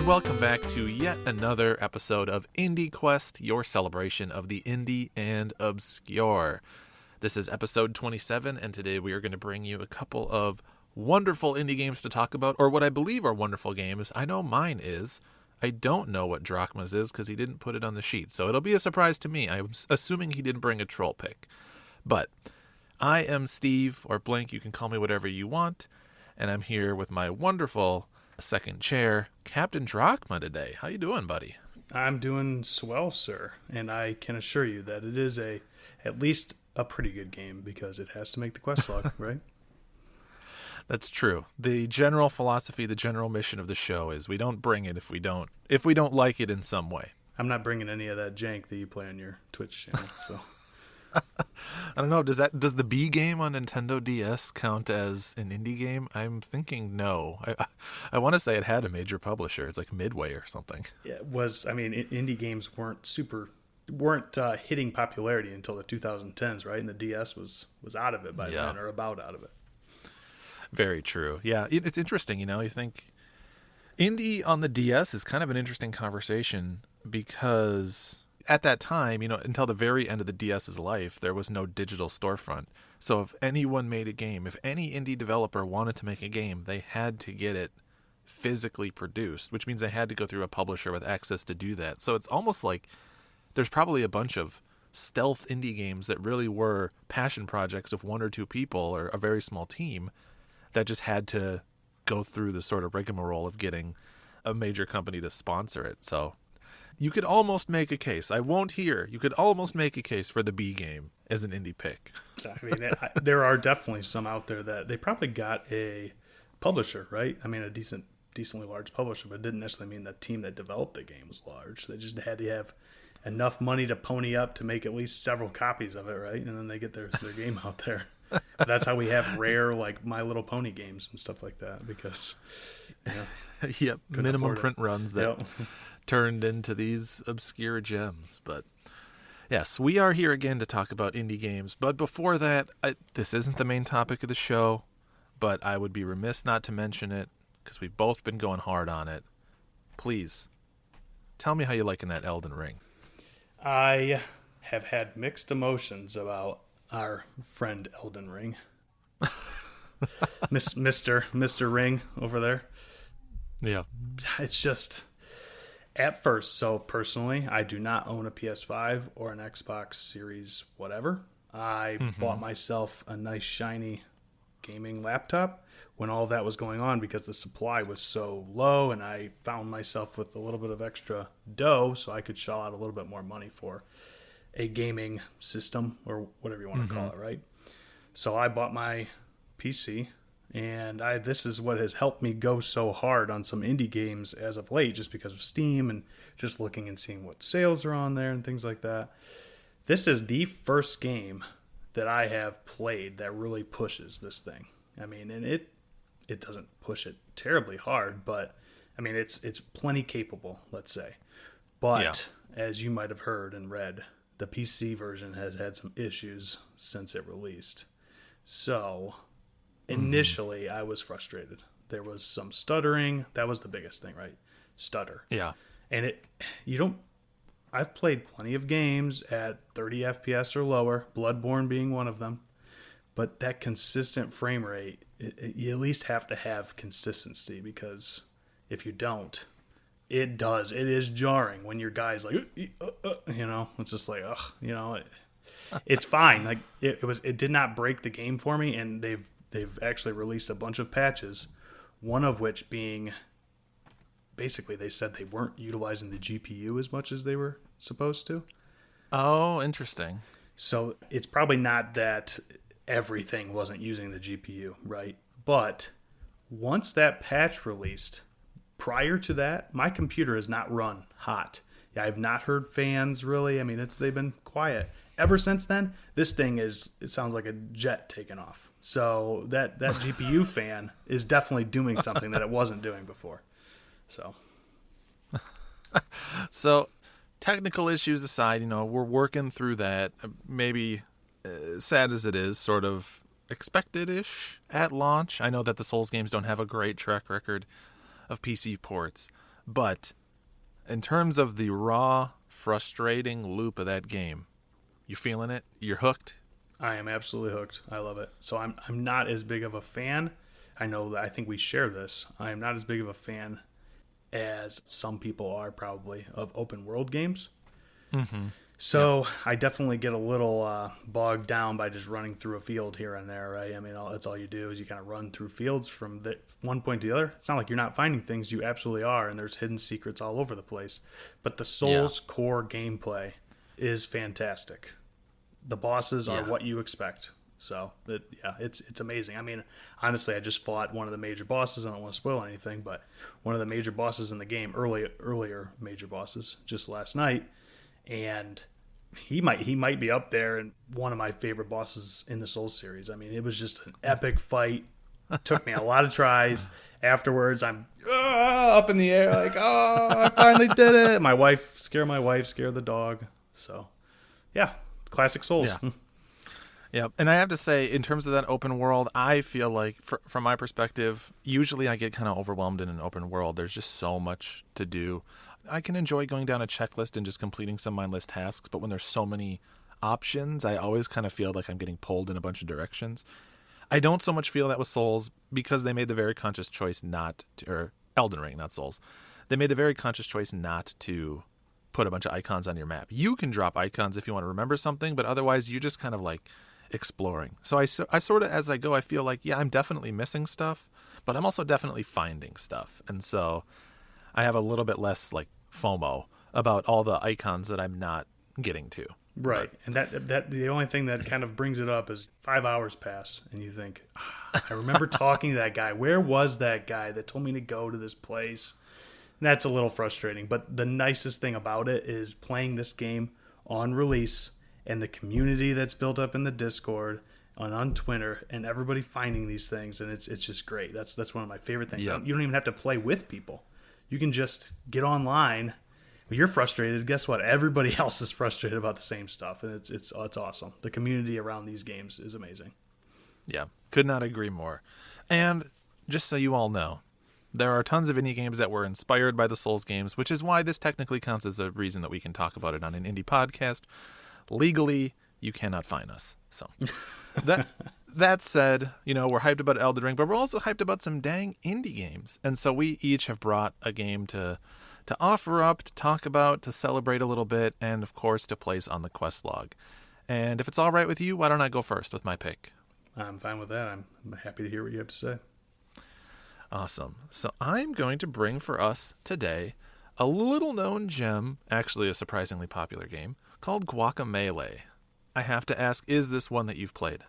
and welcome back to yet another episode of Indie Quest, your celebration of the indie and obscure. This is episode 27, and today we are going to bring you a couple of wonderful indie games to talk about, or what I believe are wonderful games. I know mine is. I don't know what Drachma's is because he didn't put it on the sheet, so it'll be a surprise to me. I'm assuming he didn't bring a troll pick. But I am Steve, or Blank, you can call me whatever you want, and I'm here with my wonderful second chair, Captain Drachma, today. How you doing, buddy? I'm doing swell, sir, and I can assure you that it is at least a pretty good game because it has to make the quest log, right? That's true. The general philosophy, the general mission of the show is we don't bring it if we don't like it in some way. I'm not bringing any of that jank that you play on your Twitch channel, so. I don't know. Does the B game on Nintendo DS count as an indie game? I'm thinking no. I want to say it had a major publisher. It's like Midway or something. Yeah, it was. I mean, indie games weren't hitting popularity until the 2010s, right? And the DS was out of it by then, or about out of it. Very true. Yeah, it's interesting. You think indie on the DS is kind of an interesting conversation because at that time, until the very end of the DS's life, there was no digital storefront. So if anyone made a game, if any indie developer wanted to make a game, they had to get it physically produced, which means they had to go through a publisher with access to do that. So it's almost like there's probably a bunch of stealth indie games that really were passion projects of one or two people or a very small team that just had to go through the sort of rigmarole of getting a major company to sponsor it. So you could almost make a case. I won't hear. You could almost make a case for the B game as an indie pick. I mean, there are definitely some out there that they probably got a publisher, right? I mean, a decently large publisher, but it didn't necessarily mean the team that developed the game was large. They just had to have enough money to pony up to make at least several copies of it, right? And then they get their game out there. That's how we have rare, like, My Little Pony games and stuff like that, because yep, minimum print runs that turned into these obscure gems. But yes, we are here again to talk about indie games. But before that, this isn't the main topic of the show, but I would be remiss not to mention it because we've both been going hard on it. Please, tell me how you liking that Elden Ring. I have had mixed emotions about our friend Elden Ring. Mr. Ring over there. Yeah. It's just, at first, so personally, I do not own a PS5 or an Xbox Series whatever. I bought myself a nice shiny gaming laptop when all that was going on because the supply was so low, and I found myself with a little bit of extra dough so I could shell out a little bit more money for a gaming system or whatever you want to call it, right? So I bought my PC, and this is what has helped me go so hard on some indie games as of late, just because of Steam and just looking and seeing what sales are on there and things like that. This is the first game that I have played that really pushes this thing. I mean, and it doesn't push it terribly hard, but I mean, it's plenty capable, let's say. But as you might have heard and read, the PC version has had some issues since it released. So initially I was frustrated. There was some stuttering. That was the biggest thing, right? Stutter. Yeah. And I've played plenty of games at 30 FPS or lower, Bloodborne being one of them. But that consistent frame rate, you at least have to have consistency, because if you don't, it is jarring when your guy's like, it's just like, it's fine. Like it did not break the game for me, and they've actually released a bunch of patches, one of which being basically they said they weren't utilizing the GPU as much as they were supposed to. Oh, interesting. So it's probably not that everything wasn't using the GPU, right? But once that patch released, prior to that, my computer has not run hot. Yeah, I've not heard fans really. I mean, they've been quiet. Ever since then, this thing it sounds like a jet taking off. So that GPU fan is definitely doing something that it wasn't doing before. So technical issues aside, we're working through that. Maybe sad as it is, sort of expected-ish at launch. I know that the Souls games don't have a great track record of PC ports, But in terms of the raw, frustrating loop of that game, you feeling it? You're hooked? I am absolutely hooked. I love it. So I'm not as big of a fan. I know that I think we share this. I am not as big of a fan as some people are probably of open world games. Mm-hmm. So I definitely get a little bogged down by just running through a field here and there, right? I mean, that's all you do is you kind of run through fields from one point to the other. It's not like you're not finding things. You absolutely are, and there's hidden secrets all over the place. But the Souls core gameplay is fantastic. The bosses are what you expect. So, it's amazing. I mean, honestly, I just fought one of the major bosses. I don't want to spoil anything, but one of the major bosses in the game, earlier major bosses, just last night, and he might be up there and one of my favorite bosses in the Souls series. I mean, it was just an epic fight. Took me a lot of tries. Afterwards, I'm up in the air like, oh, I finally did it. My wife, scare the dog. So, yeah, classic Souls. Yeah. Yeah, and I have to say, in terms of that open world, I feel like, from my perspective, usually I get kind of overwhelmed in an open world. There's just so much to do. I can enjoy going down a checklist and just completing some mindless tasks, but when there's so many options, I always kind of feel like I'm getting pulled in a bunch of directions. I don't so much feel that with Souls because they made the very conscious choice not to, or Elden Ring, not Souls. They made the very conscious choice not to put a bunch of icons on your map. You can drop icons if you want to remember something, but otherwise you just kind of like exploring. So I sort of, as I go, I feel like, yeah, I'm definitely missing stuff, but I'm also definitely finding stuff. And so I have a little bit less like FOMO about all the icons that I'm not getting to. Right. And that the only thing that kind of brings it up is 5 hours pass and you think, I remember talking to that guy. Where was that guy that told me to go to this place? And that's a little frustrating. But the nicest thing about it is playing this game on release and the community that's built up in the Discord and on Twitter and everybody finding these things, and it's just great. That's one of my favorite things. Yep. You don't even have to play with people. You can just get online. When you're frustrated, guess what? Everybody else is frustrated about the same stuff, and it's awesome. The community around these games is amazing. Yeah, could not agree more. And just so you all know, there are tons of indie games that were inspired by the Souls games, which is why this technically counts as a reason that we can talk about it on an indie podcast. Legally, you cannot fine us. So that said, we're hyped about Elden Ring, but we're also hyped about some dang indie games. And so we each have brought a game to offer up, to talk about, to celebrate a little bit, and of course to place on the quest log. And if it's all right with you, why don't I go first with my pick? I'm fine with that. I'm happy to hear what you have to say. Awesome. So I'm going to bring for us today a little known gem, actually a surprisingly popular game, called Guacamelee. I have to ask, is this one that you've played?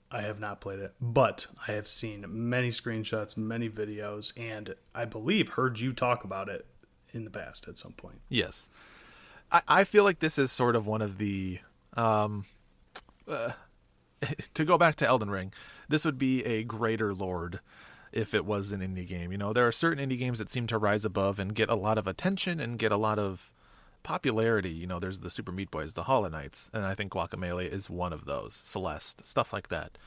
I have not played it, but I have seen many screenshots, many videos, and I believe heard you talk about it in the past at some point. Yes. I feel like this is sort of one of the... to go back to Elden Ring, this would be a greater lord if it was an indie game. There are certain indie games that seem to rise above and get a lot of attention and get a lot of popularity. There's the Super Meat Boys, the Hollow Knights, and I think Guacamelee is one of those. Celeste, stuff like that.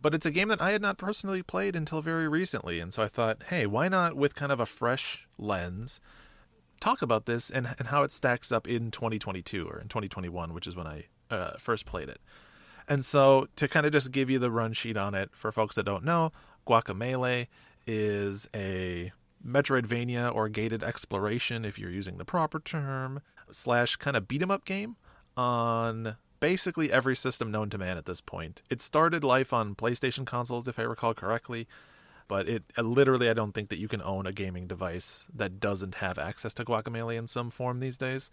But it's a game that I had not personally played until very recently, and so I thought, hey, why not, with kind of a fresh lens, talk about this and how it stacks up in 2022 or in 2021, which is when I first played it. And so to kind of just give you the run sheet on it, for folks that don't know, Guacamelee is a Metroidvania or gated exploration, if you're using the proper term, / kind of beat 'em up game on basically every system known to man at this point. It started life on PlayStation consoles, if I recall correctly, but literally I don't think that you can own a gaming device that doesn't have access to Guacamelee in some form these days.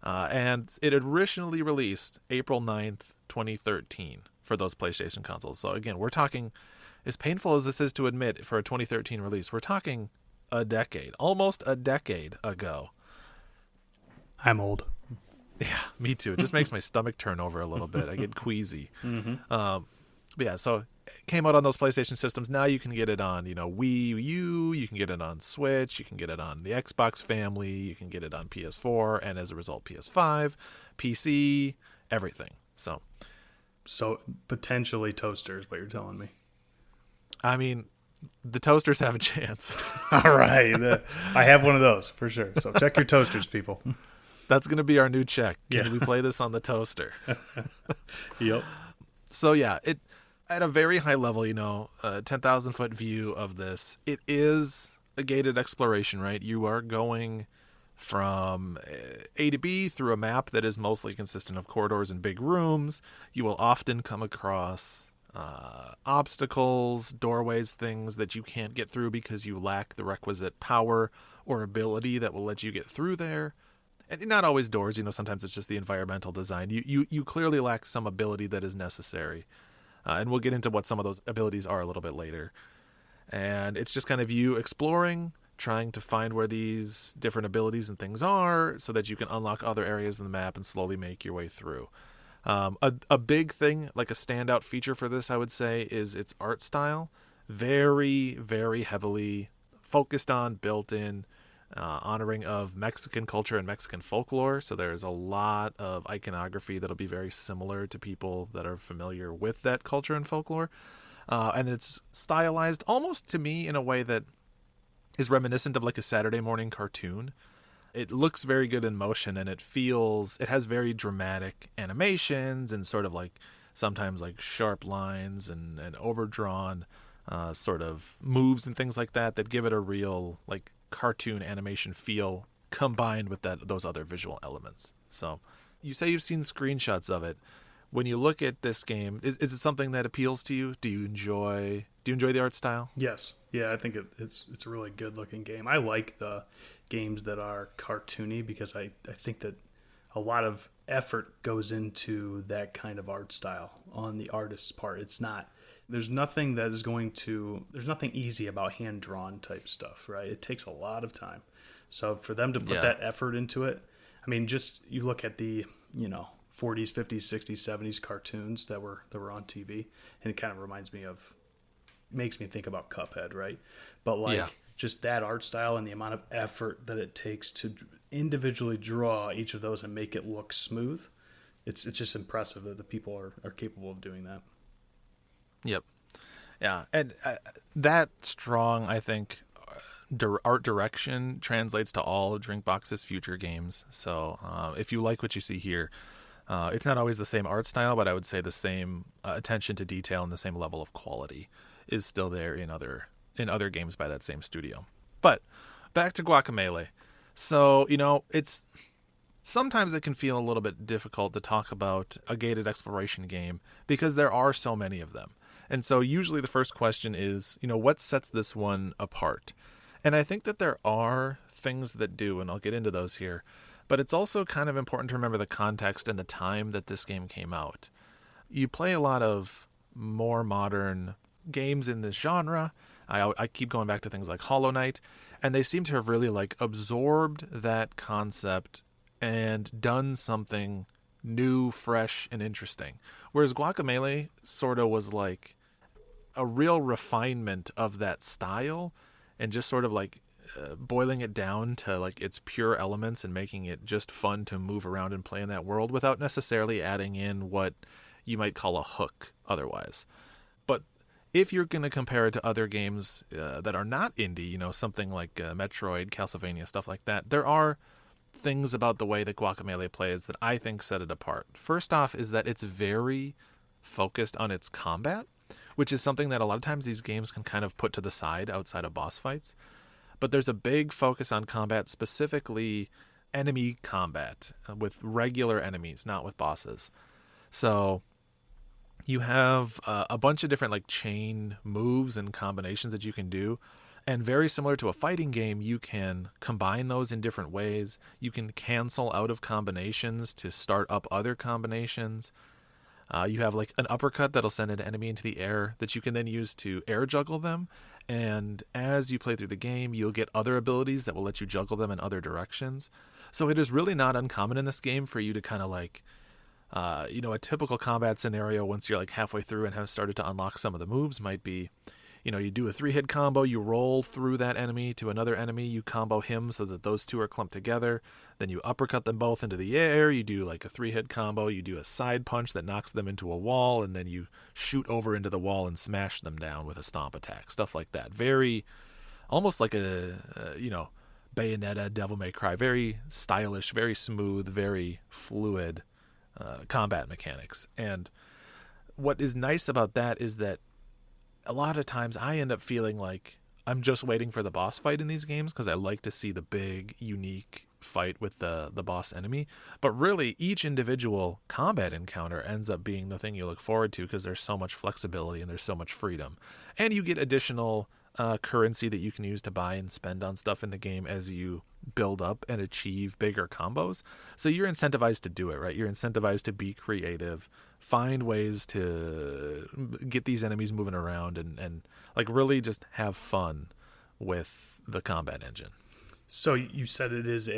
And it originally released April 9th, 2013 for those PlayStation consoles. So again, we're talking, as painful as this is to admit for a 2013 release, we're talking almost a decade ago. I'm old. Yeah, me too. It just makes my stomach turn over a little bit. I get queasy. Mm-hmm. But yeah, so it came out on those PlayStation systems. Now you can get it on, Wii U, you can get it on Switch, you can get it on the Xbox family, you can get it on PS4, and as a result, PS5, PC, everything. So potentially toasters, what you're telling me. I mean, The toasters have a chance. All right. I have one of those for sure. So check your toasters, people. That's going to be our new check. Can Yeah. we play this on the toaster? Yep. So yeah, it at a very high level, a 10,000 foot view of this. It is a gated exploration, right? You are going from A to B through a map that is mostly consistent of corridors and big rooms. You will often come across obstacles, doorways, things that you can't get through because you lack the requisite power or ability that will let you get through there. And not always doors, sometimes it's just the environmental design. You clearly lack some ability that is necessary. And we'll get into what some of those abilities are a little bit later. And it's just kind of you exploring, trying to find where these different abilities and things are so that you can unlock other areas in the map and slowly make your way through. A big thing, like a standout feature for this, I would say, is its art style. Very, very heavily focused on, built in, honoring of Mexican culture and Mexican folklore. So there's a lot of iconography that'll be very similar to people that are familiar with that culture and folklore. And it's stylized almost to me in a way that is reminiscent of like a Saturday morning cartoon. It looks very good in motion, and it has very dramatic animations and sort of like sometimes like sharp lines and overdrawn sort of moves and things like that give it a real like cartoon animation feel combined with those other visual elements. So you say you've seen screenshots of it. When you look at this game, is it something that appeals to you? Do you enjoy the art style? Yes. Yeah, I think it's a really good looking game. I like the games that are cartoony because I think that a lot of effort goes into that kind of art style on the artist's part. There's nothing easy about hand drawn type stuff, right? It takes a lot of time. So for them to put that effort into it, I mean, just you look at the, 40s, 50s, 60s, 70s cartoons that were on TV, and it kind of makes me think about Cuphead, right? But just that art style and the amount of effort that it takes to individually draw each of those and make it look smooth, it's just impressive that the people are capable of doing that. Yep. Yeah, and that strong, I think, art direction translates to all of Drinkbox's future games. So if you like what you see here, it's not always the same art style, but I would say the same attention to detail and the same level of quality is still there in other games by that same studio. But back to Guacamelee. So, sometimes it can feel a little bit difficult to talk about a gated exploration game because there are so many of them. And so usually the first question is, what sets this one apart? And I think that there are things that do, and I'll get into those here. But it's also kind of important to remember the context and the time that this game came out. You play a lot of more modern games in this genre. I keep going back to things like Hollow Knight, and they seem to have really like absorbed that concept and done something new, fresh, and interesting. Whereas Guacamelee sort of was like a real refinement of that style and just sort of like boiling it down to like its pure elements and making it just fun to move around and play in that world without necessarily adding in what you might call a hook otherwise. But if you're going to compare it to other games that are not indie, something like Metroid, Castlevania, stuff like that, there are things about the way that Guacamelee plays that I think set it apart. First off is that it's very focused on its combat, which is something that a lot of times these games can kind of put to the side outside of boss fights. But there's a big focus on combat, specifically enemy combat with regular enemies, not with bosses. So you have a bunch of different like chain moves and combinations that you can do. And very similar to a fighting game, you can combine those in different ways. You can cancel out of combinations to start up other combinations. You have like an uppercut that'll send an enemy into the air that you can then use to air juggle them. And as you play through the game, you'll get other abilities that will let you juggle them in other directions. So it is really not uncommon in this game for you to kind of like, a typical combat scenario once you're like halfway through and have started to unlock some of the moves might be, You do a 3-hit combo, you roll through that enemy to another enemy, you combo him so that those two are clumped together, then you uppercut them both into the air, you do like a 3-hit combo, you do a side punch that knocks them into a wall, and then you shoot over into the wall and smash them down with a stomp attack, stuff like that. Very, almost like Bayonetta, Devil May Cry, very stylish, very smooth, very fluid combat mechanics. And what is nice about that is that a lot of times I end up feeling like I'm just waiting for the boss fight in these games because I like to see the big, unique fight with the boss enemy. But really, each individual combat encounter ends up being the thing you look forward to because there's so much flexibility and there's so much freedom. And you get additional currency that you can use to buy and spend on stuff in the game as you build up and achieve bigger combos. So you're incentivized to do it, right? You're incentivized to be creative, find ways to get these enemies moving around, and like really just have fun with the combat engine. So you said it is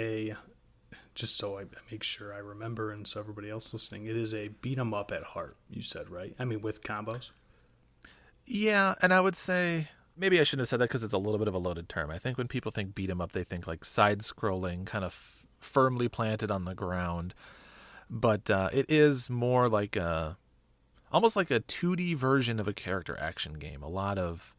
just so I make sure I remember and so everybody else listening, it is a beat 'em up at heart, you said, right? I mean, with combos? Yeah, and I would say maybe I shouldn't have said that because it's a little bit of a loaded term. I think when people think beat 'em up, they think like side-scrolling, kind of firmly planted on the ground. But it is more like almost like a 2D version of a character action game. A lot of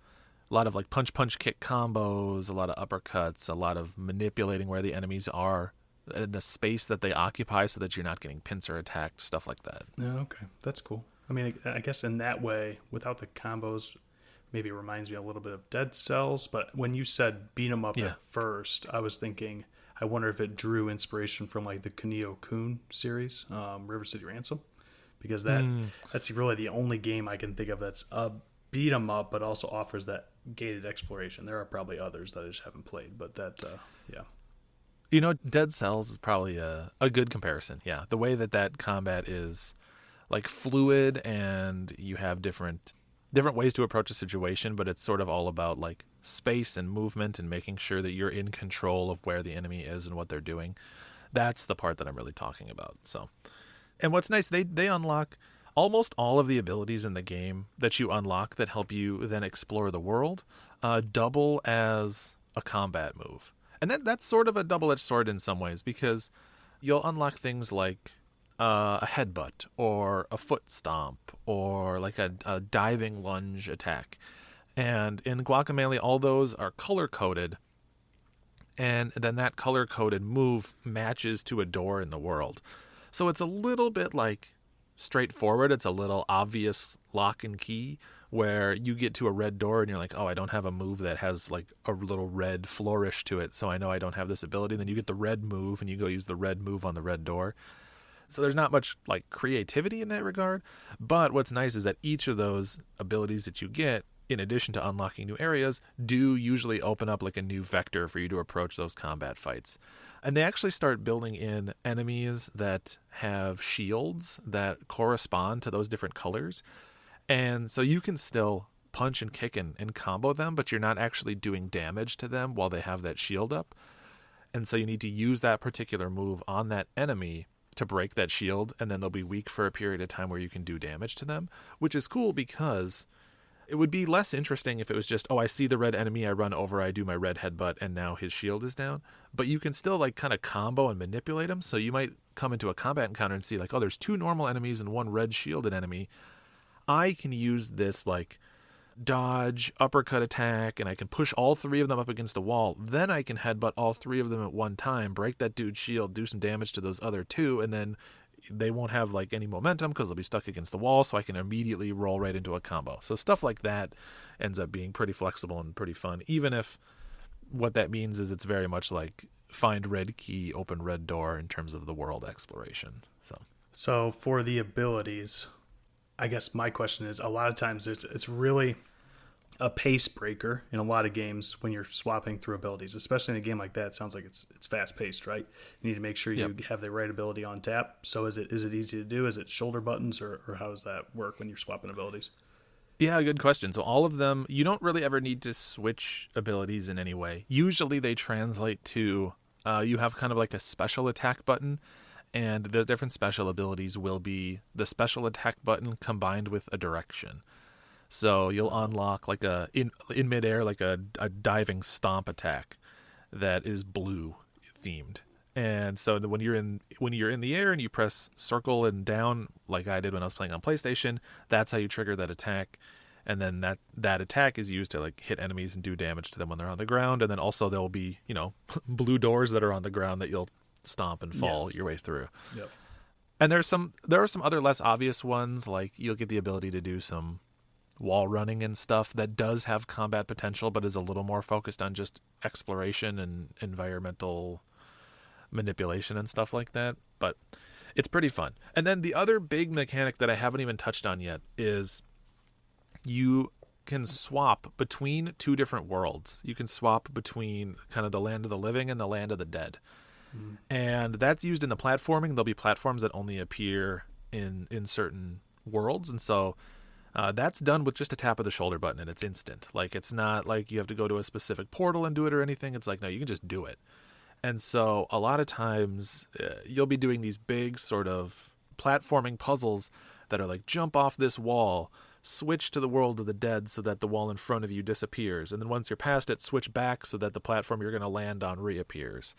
like punch kick combos, a lot of uppercuts, a lot of manipulating where the enemies are in the space that they occupy so that you're not getting pincer attacked, stuff like that. Yeah, okay, that's cool. I mean, I guess in that way, without the combos, maybe it reminds me a little bit of Dead Cells. But when you said beat 'em up at first, I was thinking, I wonder if it drew inspiration from like the Kunio-kun series, River City Ransom, because that's really the only game I can think of that's a beat 'em up, but also offers that gated exploration. There are probably others that I just haven't played, but that, yeah. Dead Cells is probably a good comparison. Yeah, the way that combat is like fluid, and you have different ways to approach a situation, but it's sort of all about like space and movement and making sure that you're in control of where the enemy is and what they're doing. That's the part that I'm really talking about. So, and what's nice, they unlock almost all of the abilities in the game that you unlock that help you then explore the world, double as a combat move. And that's sort of a double-edged sword in some ways, because you'll unlock things like a headbutt or a foot stomp or like a diving lunge attack. And in Guacamelee, all those are color-coded, and then that color-coded move matches to a door in the world. So it's a little bit like straightforward. It's a little obvious lock and key where you get to a red door and you're like, oh, I don't have a move that has like a little red flourish to it, so I know I don't have this ability. And then you get the red move and you go use the red move on the red door. So there's not much like creativity in that regard. But what's nice is that each of those abilities that you get, in addition to unlocking new areas, do usually open up like a new vector for you to approach those combat fights. And they actually start building in enemies that have shields that correspond to those different colors. And so you can still punch and kick and combo them, but you're not actually doing damage to them while they have that shield up. And so you need to use that particular move on that enemy to break that shield, and then they'll be weak for a period of time where you can do damage to them, which is cool because it would be less interesting if it was just, oh, I see the red enemy, I run over, I do my red headbutt, and now his shield is down. But you can still like kind of combo and manipulate him. So you might come into a combat encounter and see like, oh, there's 2 normal enemies and 1 red shielded enemy. I can use this like dodge, uppercut attack, and I can push all 3 of them up against the wall. Then I can headbutt all 3 of them at one time, break that dude's shield, do some damage to those other 2, and then they won't have like any momentum because they'll be stuck against the wall, so I can immediately roll right into a combo. So stuff like that ends up being pretty flexible and pretty fun, even if what that means is it's very much like find red key, open red door in terms of the world exploration. So for the abilities, I guess my question is, a lot of times it's really a pace breaker in a lot of games when you're swapping through abilities, especially in a game like that. It sounds like it's fast paced, right? You need to make sure you have the right ability on tap. So is it easy to do? Is it shoulder buttons, or how does that work when you're swapping abilities? Yeah, good question. So all of them, you don't really ever need to switch abilities in any way. Usually they translate to you have kind of like a special attack button, and the different special abilities will be the special attack button combined with a direction. So you'll unlock like in midair like a diving stomp attack that is blue themed. And so when you're in the air and you press circle and down like I did when I was playing on PlayStation, that's how you trigger that attack. And then that attack is used to like hit enemies and do damage to them when they're on the ground. And then also there will be, blue doors that are on the ground that you'll stomp and fall your way through. Yep. And there are some other less obvious ones, like you'll get the ability to do some wall running and stuff that does have combat potential, but is a little more focused on just exploration and environmental manipulation and stuff like that. But it's pretty fun. And then the other big mechanic that I haven't even touched on yet is you can swap between two different worlds. You can swap between kind of the land of the living and the land of the dead. And that's used in the platforming. There'll be platforms that only appear in certain worlds. And so that's done with just a tap of the shoulder button, and it's instant. Like, it's not like you have to go to a specific portal and do it or anything. It's like, no, you can just do it. And so a lot of times you'll be doing these big sort of platforming puzzles that are like, jump off this wall, switch to the world of the dead so that the wall in front of you disappears. And then once you're past it, switch back so that the platform you're going to land on reappears.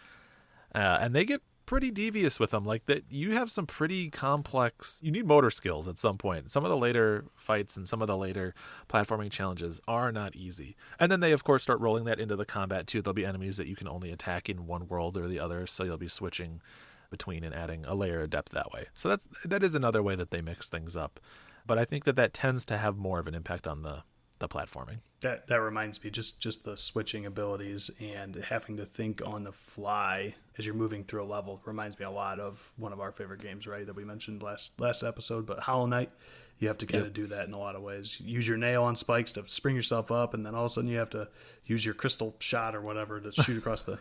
And they get pretty devious with them. Like, that, you have some pretty complex, you need motor skills at some point. Some of the later fights and some of the later platforming challenges are not easy. And then they of course start rolling that into the combat too. There'll be enemies that you can only attack in one world or the other, so you'll be switching between and adding a layer of depth that way. So that is another way that they mix things up. But I think that tends to have more of an impact on the platforming. That reminds me, just the switching abilities and having to think on the fly as you're moving through a level reminds me a lot of one of our favorite games, right, that we mentioned last episode. But Hollow Knight, you have to kind of do that in a lot of ways. Use your nail on spikes to spring yourself up, and then all of a sudden you have to use your crystal shot or whatever to shoot across the,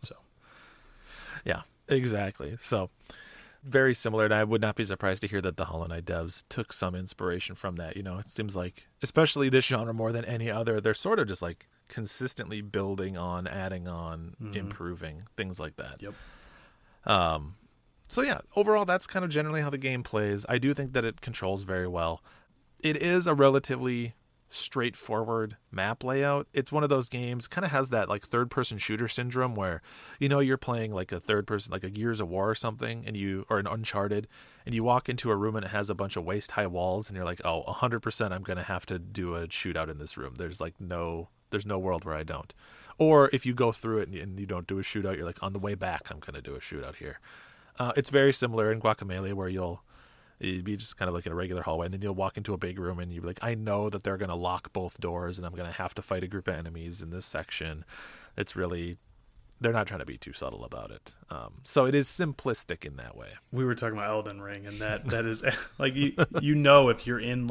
so. Yeah, exactly. So very similar, and I would not be surprised to hear that the Hollow Knight devs took some inspiration from that. It seems like, especially this genre more than any other, they're sort of just like consistently building on, adding on, improving, things like that. Yep. So yeah, overall, that's kind of generally how the game plays. I do think that it controls very well. It is a relatively straightforward map layout. It's one of those games, kind of has that like third-person shooter syndrome where, you're playing like a third person, like a Gears of War or something, or an Uncharted, and you walk into a room and it has a bunch of waist-high walls, and you're like, oh, 100% I'm going to have to do a shootout in this room. There's no world where I don't. Or if you go through it and you don't do a shootout, you're like, on the way back, I'm going to do a shootout here. It's very similar in Guacamelee, where you'd be just kind of like in a regular hallway, and then you'll walk into a big room and you'll be like, I know that they're going to lock both doors and I'm going to have to fight a group of enemies in this section. It's really, they're not trying to be too subtle about it. So it is simplistic in that way. We were talking about Elden Ring, and that is like, if you're in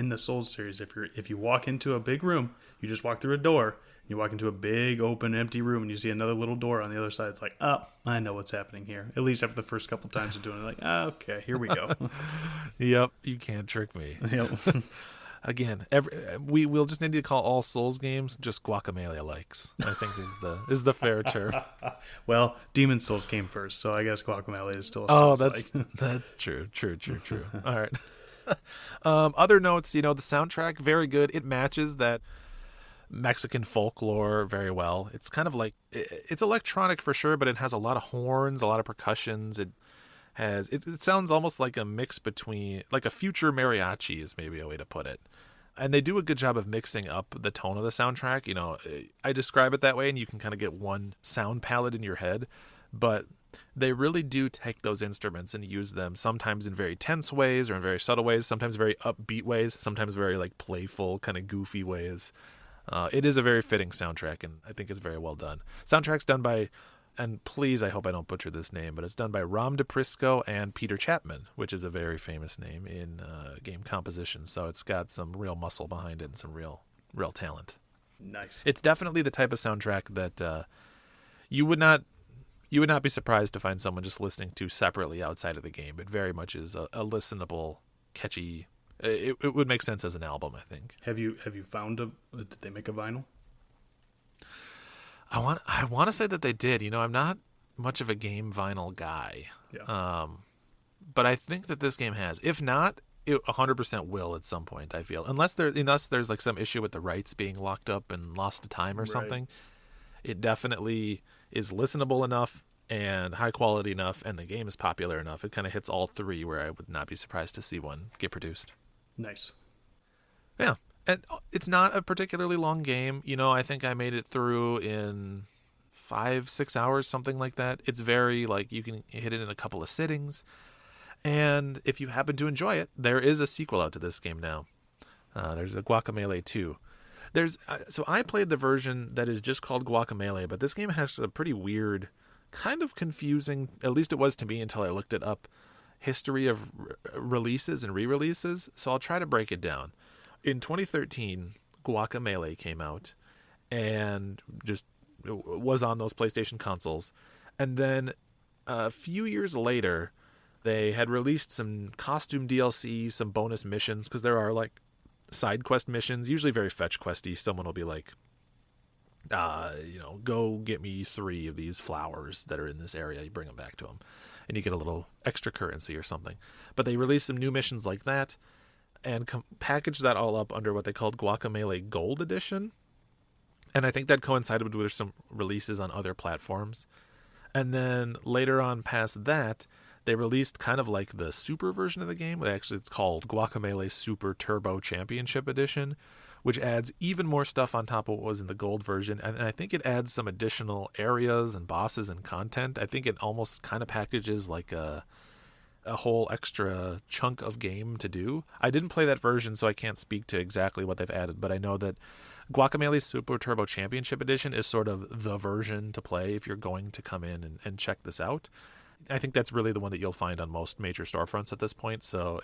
the Souls series, if you walk into a big room, you just walk through a door, you walk into a big open empty room and you see another little door on the other side. It's like, oh, I know what's happening here. At least after the first couple times of doing it, like, oh, okay, here we go. Yep, you can't trick me. Yep. Again, we'll just need to call all Souls games just Guacamelee likes, I think is the fair term. Well, Demon Souls came first, so I guess Guacamelee is still a Souls. That's true. All right. Other notes, the soundtrack, very good. It matches that Mexican folklore very well. It's kind of like, it's electronic for sure, but it has a lot of horns, a lot of percussions. It sounds almost like a mix between, like a future mariachi is maybe a way to put it. And they do a good job of mixing up the tone of the soundtrack. I describe it that way, and you can kind of get one sound palette in your head, but they really do take those instruments and use them sometimes in very tense ways or in very subtle ways, sometimes very upbeat ways, sometimes very like playful, kind of goofy ways. It is a very fitting soundtrack, and I think it's very well done. Soundtrack's done by, and please, I hope I don't butcher this name, but it's done by Ram DePrisco and Peter Chapman, which is a very famous name in game composition. So it's got some real muscle behind it and some real talent. Nice. It's definitely the type of soundtrack that you would not be surprised to find someone just listening to separately outside of the game. It very much is a listenable, catchy. It would make sense as an album, I think. Have you found did they make a vinyl? I want to say that they did. I'm not much of a game vinyl guy. Yeah. But I think that this game has. If not, it 100% will at some point, I feel. Unless there's like some issue with the rights being locked up and lost to time or something. It definitely is listenable enough and high quality enough, and the game is popular enough. It kind of hits all three where I would not be surprised to see one get produced. Nice. Yeah. And it's not a particularly long game. I think I made it through in 5-6 hours, something like that. It's very, like, you can hit it in a couple of sittings. And if you happen to enjoy it, there is a sequel out to this game now. There's a Guacamelee 2. So I played the version that is just called Guacamelee, but this game has a pretty weird, kind of confusing, at least it was to me until I looked it up, history of releases and re-releases. So I'll try to break it down. In 2013, Guacamelee came out and just was on those PlayStation consoles. And then a few years later, they had released some costume DLC, some bonus missions, because there are like side quest missions, usually very fetch questy. Someone will be like, go get me 3 of these flowers that are in this area. You bring them back to them, and you get a little extra currency or something. But they released some new missions like that, and packaged that all up under what they called Guacamelee Gold Edition. And I think that coincided with some releases on other platforms. And then later on past that, they released kind of like the super version of the game. Actually, it's called Guacamelee Super Turbo Championship Edition, which adds even more stuff on top of what was in the gold version. And I think it adds some additional areas and bosses and content. I think it almost kind of packages like a whole extra chunk of game to do. I didn't play that version, so I can't speak to exactly what they've added, but I know that Guacamelee Super Turbo Championship Edition is sort of the version to play if you're going to come in and check this out. I think that's really the one that you'll find on most major storefronts at this point, so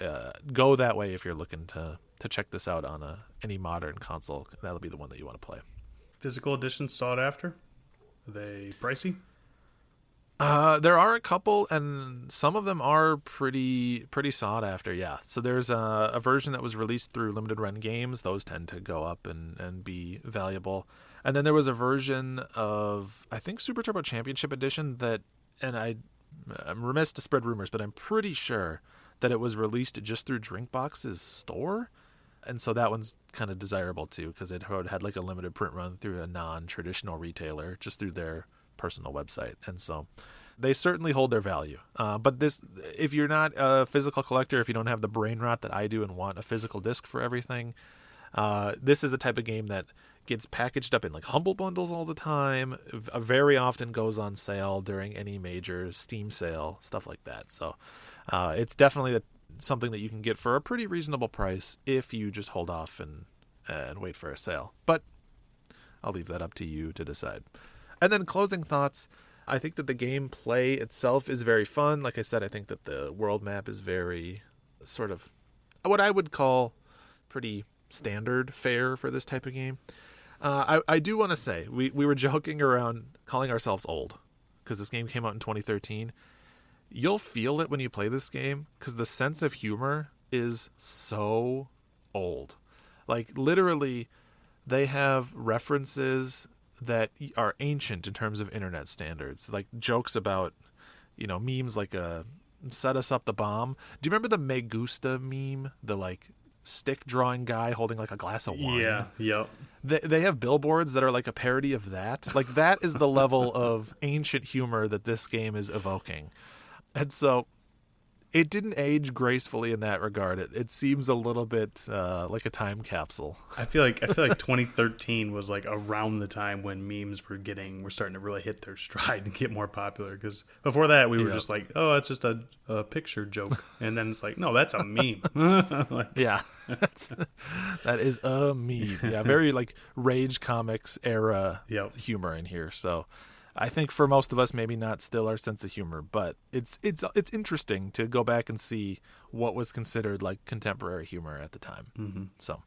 go that way if you're looking to check this out on any modern console. That'll be the one that you want to play. Physical editions sought after? Are they pricey? There are a couple, and some of them are pretty sought after, yeah. So there's a version that was released through Limited Run Games. Those tend to go up and be valuable. And then there was a version of, I think, Super Turbo Championship Edition that, and I'm remiss to spread rumors, but I'm pretty sure that it was released just through Drinkbox's store. And so that one's kind of desirable, too, because it had like a limited print run through a non-traditional retailer, just through their personal website. And so they certainly hold their value. But this, if you're not a physical collector, if you don't have the brain rot that I do and want a physical disc for everything, this is a type of game that gets packaged up in like humble bundles all the time, very often goes on sale during any major Steam sale, stuff like that. So it's definitely something that you can get for a pretty reasonable price if you just hold off and wait for a sale. But I'll leave that up to you to decide. And then closing thoughts, I think that the gameplay itself is very fun. Like I said, I think that the world map is very sort of what I would call pretty standard fare for this type of game. I do want to say, we were joking around calling ourselves old because this game came out in 2013. You'll feel it when you play this game because the sense of humor is so old. Like, literally, they have references that are ancient in terms of internet standards, like jokes about, memes like set us up the bomb. Do you remember the Me Gusta meme? The like stick drawing guy holding like a glass of wine. Yeah, yep. They have billboards that are like a parody of that. Like, that is the level of ancient humor that this game is evoking. And so it didn't age gracefully in that regard. It seems a little bit like a time capsule. I feel like 2013 was like around the time when memes were starting to really hit their stride and get more popular. Because before that, we were just like, oh, it's just a picture joke, and then it's like, no, that's a meme. Yeah, that is a meme. Yeah, very like Rage Comics era humor in here. So I think for most of us, maybe not still our sense of humor, but it's interesting to go back and see what was considered like contemporary humor at the time. Mm-hmm. So,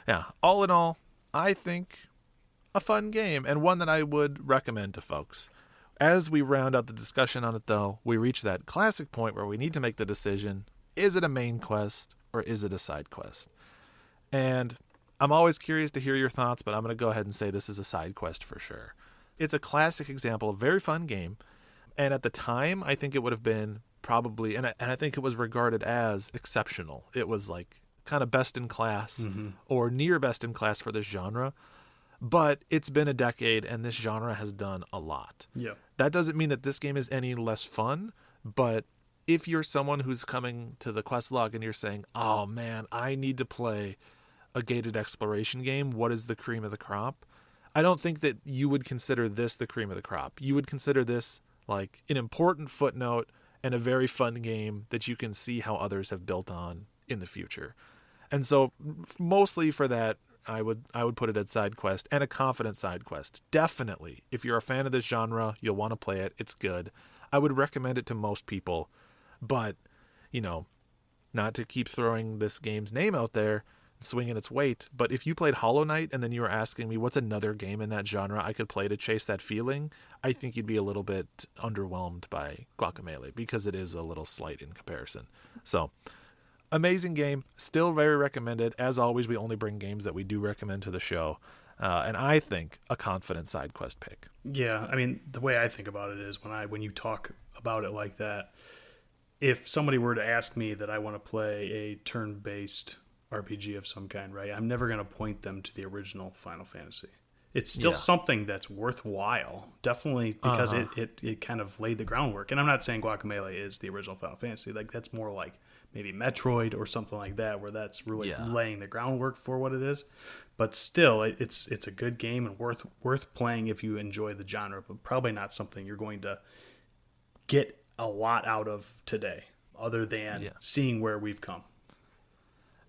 yeah, all in all, I think a fun game and one that I would recommend to folks. As we round out the discussion on it, though, we reach that classic point where we need to make the decision, is it a main quest or is it a side quest? And I'm always curious to hear your thoughts, but I'm going to go ahead and say this is a side quest for sure. It's a classic example of a very fun game, and at the time, I think it would have been probably, and I think it was regarded as exceptional. It was like kind of best in class or near best in class for this genre. But it's been a decade, and this genre has done a lot. Yeah. That doesn't mean that this game is any less fun, but if you're someone who's coming to the quest log and you're saying, oh man, I need to play a gated exploration game, what is the cream of the crop? I don't think that you would consider this the cream of the crop. You would consider this like an important footnote and a very fun game that you can see how others have built on in the future. And so mostly for that, I would put it at side quest, and a confident side quest. Definitely, if you're a fan of this genre, you'll want to play it. It's good. I would recommend it to most people, but, you know, not to keep throwing this game's name out there, swinging its weight, but if you played Hollow Knight and then you were asking me what's another game in that genre I could play to chase that feeling, I think you'd be a little bit underwhelmed by Guacamelee, because it is a little slight in comparison. So, amazing game, still very recommended. As always, we only bring games that we do recommend to the show, and I think a confident side quest pick. Yeah, I mean, the way I think about it is when you talk about it like that, if somebody were to ask me that I want to play a turn-based RPG of some kind, right, I'm never going to point them to the original Final Fantasy. It's still something that's worthwhile, definitely, because it kind of laid the groundwork. And I'm not saying Guacamelee is the original Final Fantasy. Like, that's more like maybe Metroid or something like that, where that's really laying the groundwork for what it is. But still, it's a good game and worth playing if you enjoy the genre, but probably not something you're going to get a lot out of today, other than seeing where we've come.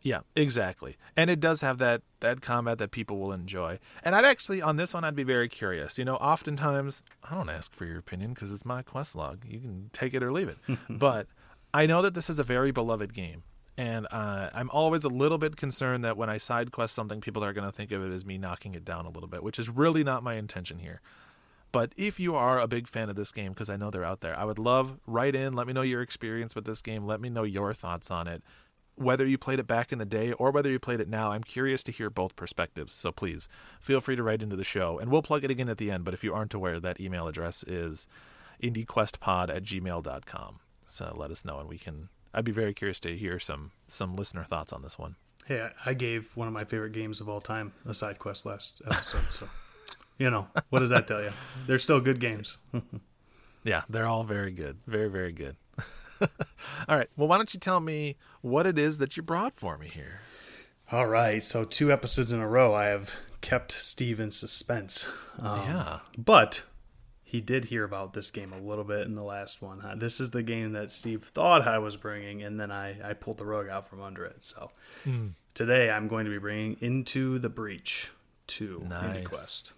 Yeah, exactly. And it does have that combat that people will enjoy. And I'd actually, on this one, I'd be very curious. You know, oftentimes, I don't ask for your opinion because it's my quest log. You can take it or leave it. But I know that this is a very beloved game. And I'm always a little bit concerned that when I side quest something, people are going to think of it as me knocking it down a little bit, which is really not my intention here. But if you are a big fan of this game, because I know they're out there, I would love, write in, let me know your experience with this game. Let me know your thoughts on it. Whether you played it back in the day or whether you played it now, I'm curious to hear both perspectives. So please feel free to write into the show, and we'll plug it again at the end. But if you aren't aware, that email address is indiequestpod@gmail.com. So let us know, and I'd be very curious to hear some listener thoughts on this one. Hey, I gave one of my favorite games of all time a side quest last episode. So, you know, what does that tell you? They're still good games. Yeah, they're all very good. Very, very good. All right. Well, why don't you tell me what it is that you brought for me here? All right. So 2 episodes in a row, I have kept Steve in suspense. But he did hear about this game a little bit in the last one. This is the game that Steve thought I was bringing, and then I pulled the rug out from under it. So today I'm going to be bringing Into the Breach to IndieQuest.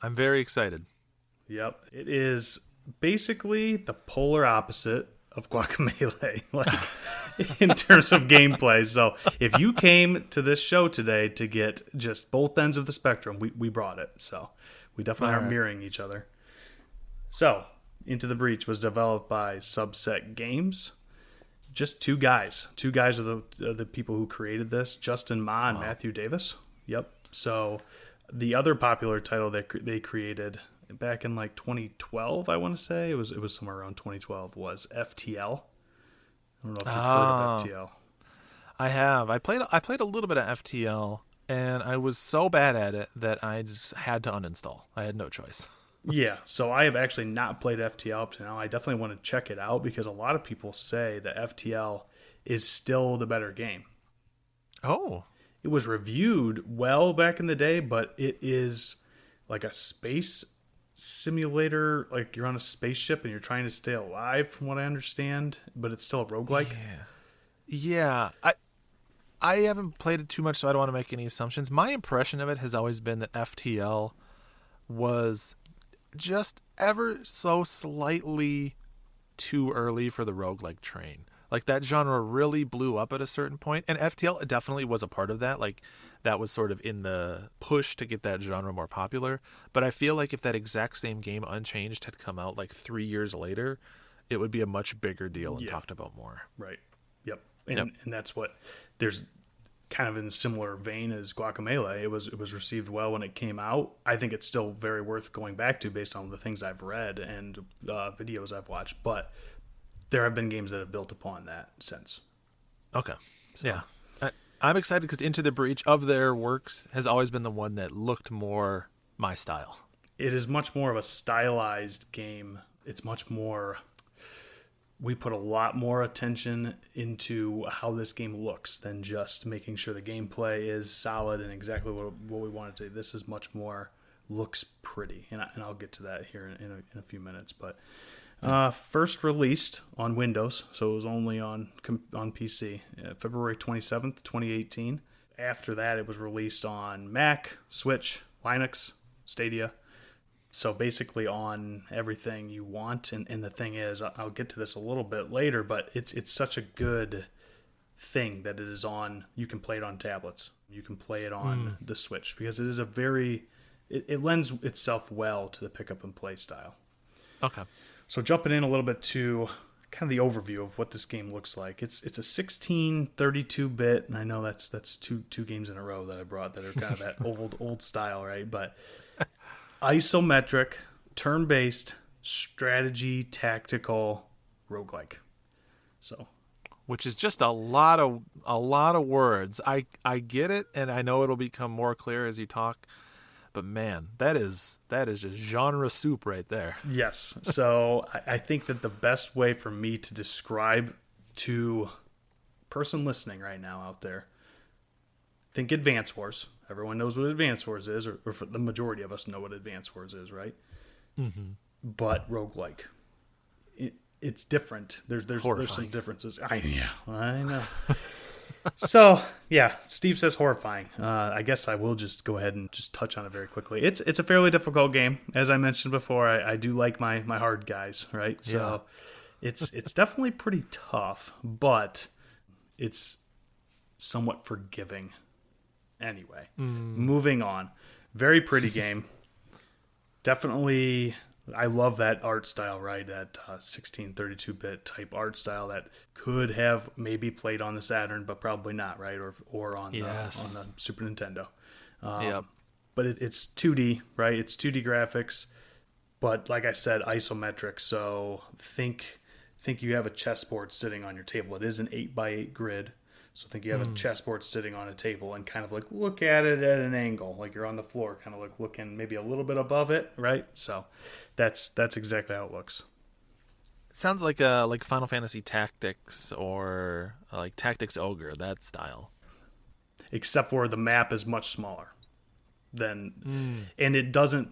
I'm very excited. Yep. It is basically the polar opposite of Guacamelee, like in terms of gameplay. So if you came to this show today to get just both ends of the spectrum, we brought it. So we definitely are mirroring each other. So Into the Breach was developed by Subset Games. Just two guys. 2 guys are the people who created this, Justin Ma and Matthew Davis. Yep. So the other popular title that they created back in like 2012, I want to say it was somewhere around 2012, was FTL. I don't know if you've heard of FTL. I have. I played a little bit of FTL, and I was so bad at it that I just had to uninstall. I had no choice. Yeah, so I have actually not played FTL up to now. I definitely want to check it out because a lot of people say that FTL is still the better game. Oh. It was reviewed well back in the day, but it is like a space simulator, like you're on a spaceship and you're trying to stay alive from what I understand, but it's still a roguelike. Yeah. I haven't played it too much, so I don't want to make any assumptions. My impression of it has always been that FTL was just ever so slightly too early for the roguelike train. Like, that genre really blew up at a certain point, and FTL definitely was a part of that. Like, that was sort of in the push to get that genre more popular. But I feel like if that exact same game, Unchanged, had come out like 3 years later, it would be a much bigger deal and talked about more. Right. Yep. And that's what there's kind of in a similar vein as Guacamelee. It was received well when it came out. I think it's still very worth going back to based on the things I've read and videos I've watched. But there have been games that have built upon that since. Okay. So. Yeah. I'm excited because Into the Breach of their works has always been the one that looked more my style. It is much more of a stylized game. It's much more... We put a lot more attention into how this game looks than just making sure the gameplay is solid and exactly what we want it to be. This is much more looks pretty, and I'll get to that here in a few minutes. But first released on Windows, so it was only on PC, February 27th, 2018. After that, it was released on Mac, Switch, Linux, Stadia. So basically on everything you want. And the thing is, I'll get to this a little bit later, but it's such a good thing that it is on. You can play it on tablets. You can play it on the Switch because it is a very... It lends itself well to the pick up and play style. Okay. So jumping in a little bit to kind of the overview of what this game looks like. It's a 1632-bit, and I know that's two games in a row that I brought that are kind of that old style, right? But isometric, turn-based, strategy, tactical, roguelike. So, which is just a lot of words. I get it, and I know it'll become more clear as you talk. But man, that is just genre soup right there. Yes. So I think that the best way for me to describe to person listening right now out there, think Advance Wars. Everyone knows what Advance Wars is, or for the majority of us know what Advance Wars is, right? Mm-hmm. But roguelike. It's different. There's some differences. I know. So, yeah, Steve says horrifying. I guess I will just go ahead and just touch on it very quickly. It's a fairly difficult game. As I mentioned before, I do like my hard guys, right? So it's definitely pretty tough, but it's somewhat forgiving anyway. Moving on. Very pretty game. Definitely... I love that art style, right? That 1632-bit type art style that could have maybe played on the Saturn, but probably not, right? Or on the Super Nintendo. But it's 2D, right? It's 2D graphics, but like I said, isometric. So think you have a chessboard sitting on your table. It is an 8x8 grid. So think you have a chessboard sitting on a table and kind of like look at it at an angle, like you're on the floor, kind of like looking maybe a little bit above it, right? So that's exactly how it looks. It sounds like Final Fantasy Tactics or like Tactics Ogre, that style. Except for the map is much smaller than, and it doesn't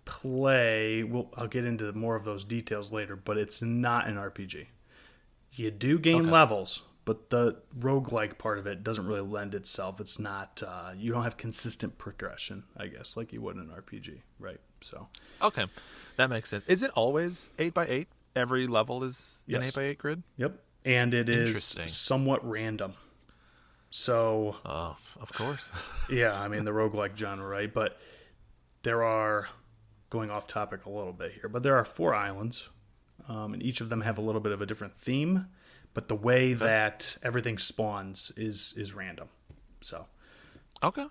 play. I'll get into more of those details later, but it's not an RPG. You do gain levels. But the roguelike part of it doesn't really lend itself. It's not, you don't have consistent progression, I guess, like you would in an RPG, right? So, okay, that makes sense. Is it always 8x8? Every level is an 8x8 grid? Yep. And it is somewhat random. So, of course. Yeah, I mean, the roguelike genre, right? But there are, going off topic a little bit here, but there are 4 islands, and each of them have a little bit of a different theme. But the way that everything spawns is random. So, okay.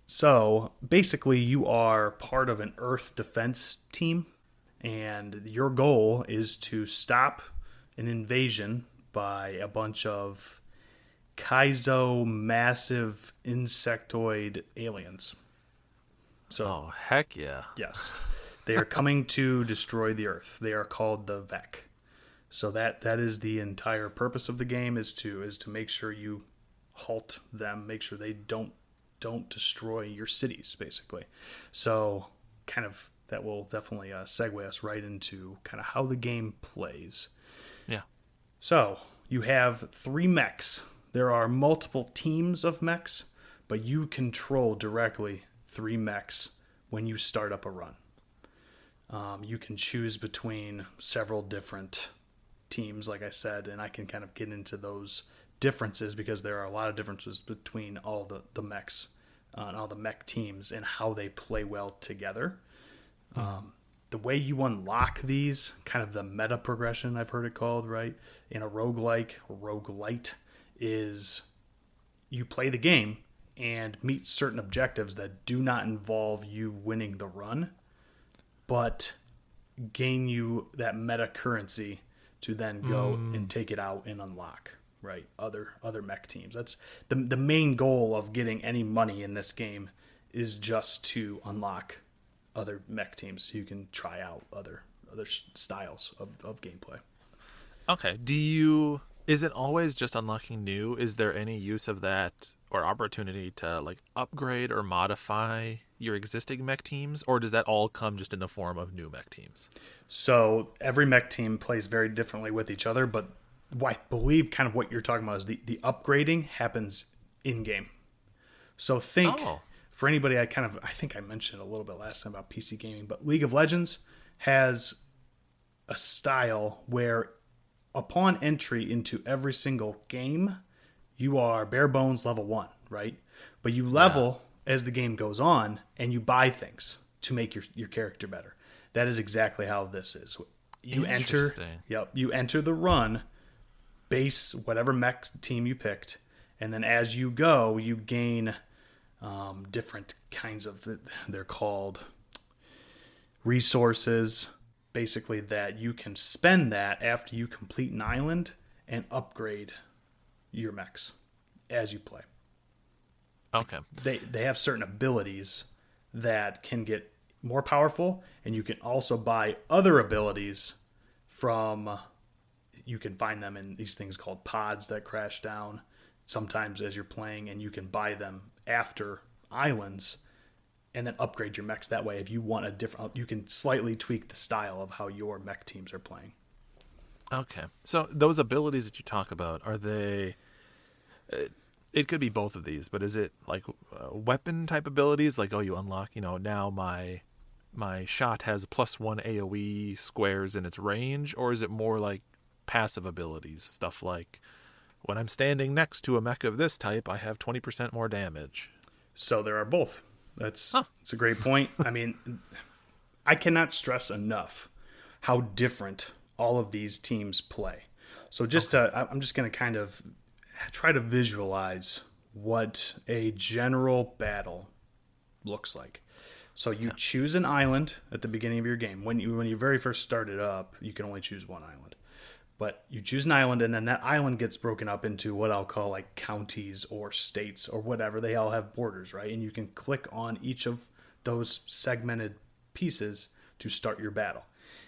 So basically, you are part of an Earth defense team, and your goal is to stop an invasion by a bunch of Kaizo massive insectoid aliens. So, heck yeah! Yes, they are coming to destroy the Earth. They are called the Vec. So that is the entire purpose of the game is to make sure you halt them, make sure they don't destroy your cities, basically. So kind of that will definitely segue us right into kind of how the game plays. Yeah. So you have 3 mechs. There are multiple teams of mechs, but you control directly 3 mechs when you start up a run. You can choose between several different teams, like I said, and I can kind of get into those differences because there are a lot of differences between all the mechs and all the mech teams and how they play well together. The way you unlock these, kind of the meta progression, I've heard it called, right? In a roguelike or roguelite, is you play the game and meet certain objectives that do not involve you winning the run, but gain you that meta currency to then go and take it out and unlock, right? Other mech teams. That's the main goal of getting any money in this game, is just to unlock other mech teams so you can try out other styles of gameplay. Okay. Is it always just unlocking new? Is there any use of that or opportunity to like upgrade or modify your existing mech teams, or does that all come just in the form of new mech teams? So every mech team plays very differently with each other, but I believe kind of what you're talking about is the upgrading happens in game. So think, for anybody, I think I mentioned a little bit last time about PC gaming, but League of Legends has a style where upon entry into every single game, you are bare bones level 1, right? But you level as the game goes on, and you buy things to make your character better. That is exactly how this is. You enter the run, base whatever mech team you picked, and then as you go, you gain different kinds of, they're called resources, basically, that you can spend that after you complete an island and upgrade your mechs as you play. Okay. They have certain abilities that can get more powerful, and you can also buy other abilities from, you can find them in these things called pods that crash down sometimes as you're playing, and you can buy them after islands and then upgrade your mechs that way. If you want you can slightly tweak the style of how your mech teams are playing. Okay. So those abilities that you talk about, are they, it could be both of these, but is it like weapon type abilities? Like, you unlock, now my shot has +1 AoE squares in its range, or is it more like passive abilities, stuff like when I'm standing next to a mech of this type, I have 20% more damage? So there are both. That's a great point. I mean, I cannot stress enough how different all of these teams play. So I'm just going to kind of try to visualize what a general battle looks like. So you choose an island at the beginning of your game. When you very first start it up, you can only choose one island. But you choose an island, and then that island gets broken up into what I'll call like counties or states or whatever. They all have borders, right? And you can click on each of those segmented pieces to start your battle.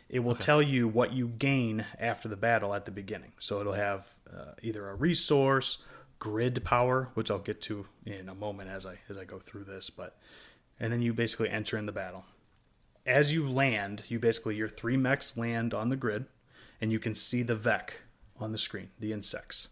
It will tell you what you gain after the battle at the beginning. So it'll have either a resource, grid power, which I'll get to in a moment as I go through this. And then you basically enter in the battle. As you land, your 3 mechs land on the grid. And you can see the Vec on the screen, the insects.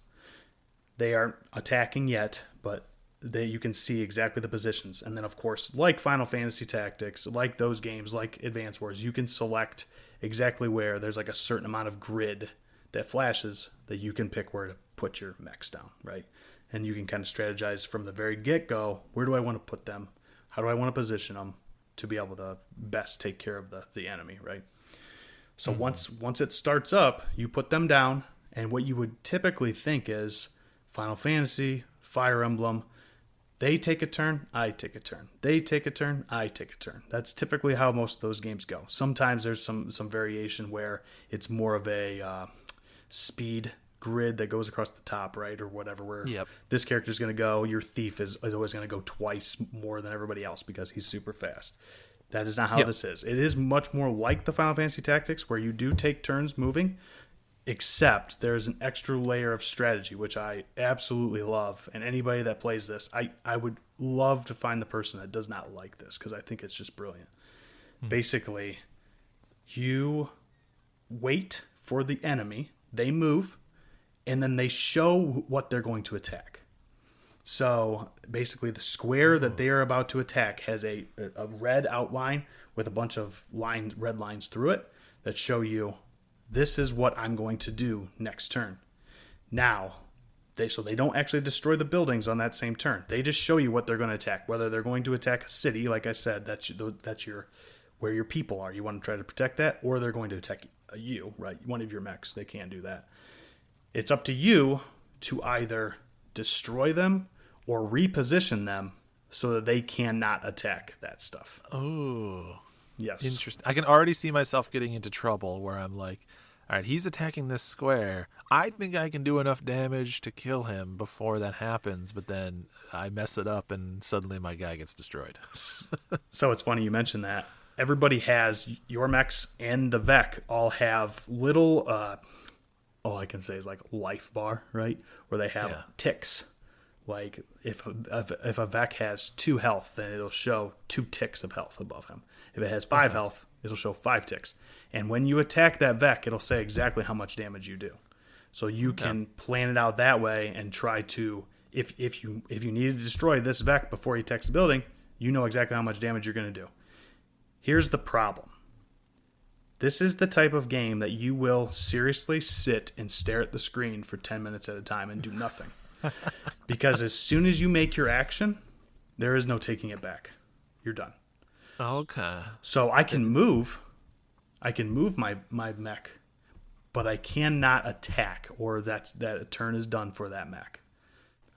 They aren't attacking yet, but you can see exactly the positions. And then, of course, like Final Fantasy Tactics, like those games, like Advance Wars, you can select exactly where there's like a certain amount of grid that flashes that you can pick where to put your mechs down, right? And you can kind of strategize from the very get-go, where do I want to put them? How do I want to position them to be able to best take care of the enemy, right? So once it starts up, you put them down, and what you would typically think is Final Fantasy, Fire Emblem, they take a turn, I take a turn. They take a turn, I take a turn. That's typically how most of those games go. Sometimes there's some variation where it's more of a speed grid that goes across the top, right, or whatever, where this character's going to go. Your thief is always going to go twice more than everybody else because he's super fast. That is not how this is. It is much more like the Final Fantasy Tactics, where you do take turns moving, except there's an extra layer of strategy, which I absolutely love. And anybody that plays this, I would love to find the person that does not like this, because I think it's just brilliant. Basically, you wait for the enemy, they move, and then they show what they're going to attack. So basically the square that they are about to attack has a red outline with a bunch of red lines through it that show you, this is what I'm going to do next turn. Now, they don't actually destroy the buildings on that same turn. They just show you what they're going to attack. Whether they're going to attack a city, like I said, that's where your people are. You want to try to protect that, or they're going to attack you, right? One of your mechs. They can't do that. It's up to you to either destroy them or reposition them so that they cannot attack that stuff. Oh, yes. Interesting. I can already see myself getting into trouble where I'm like, all right, he's attacking this square. I think I can do enough damage to kill him before that happens, but then I mess it up and suddenly my guy gets destroyed. So it's funny you mentioned that. Everybody has your mechs and the Vec all have little, all I can say is like life bar, right? Where they have ticks. Like if a Vec has 2 health, then it'll show 2 ticks of health above him. If it has 5 health, it'll show 5 ticks. And when you attack that Vec, it'll say exactly how much damage you do. So you can plan it out that way and try to, if you need to destroy this Vec before he attacks the building, you know exactly how much damage you're going to do. Here's the problem. This is the type of game that you will seriously sit and stare at the screen for 10 minutes at a time and do nothing. Because as soon as you make your action, there is no taking it back. You're done. Okay. So I can move my mech, but I cannot attack, or that a turn is done for that mech.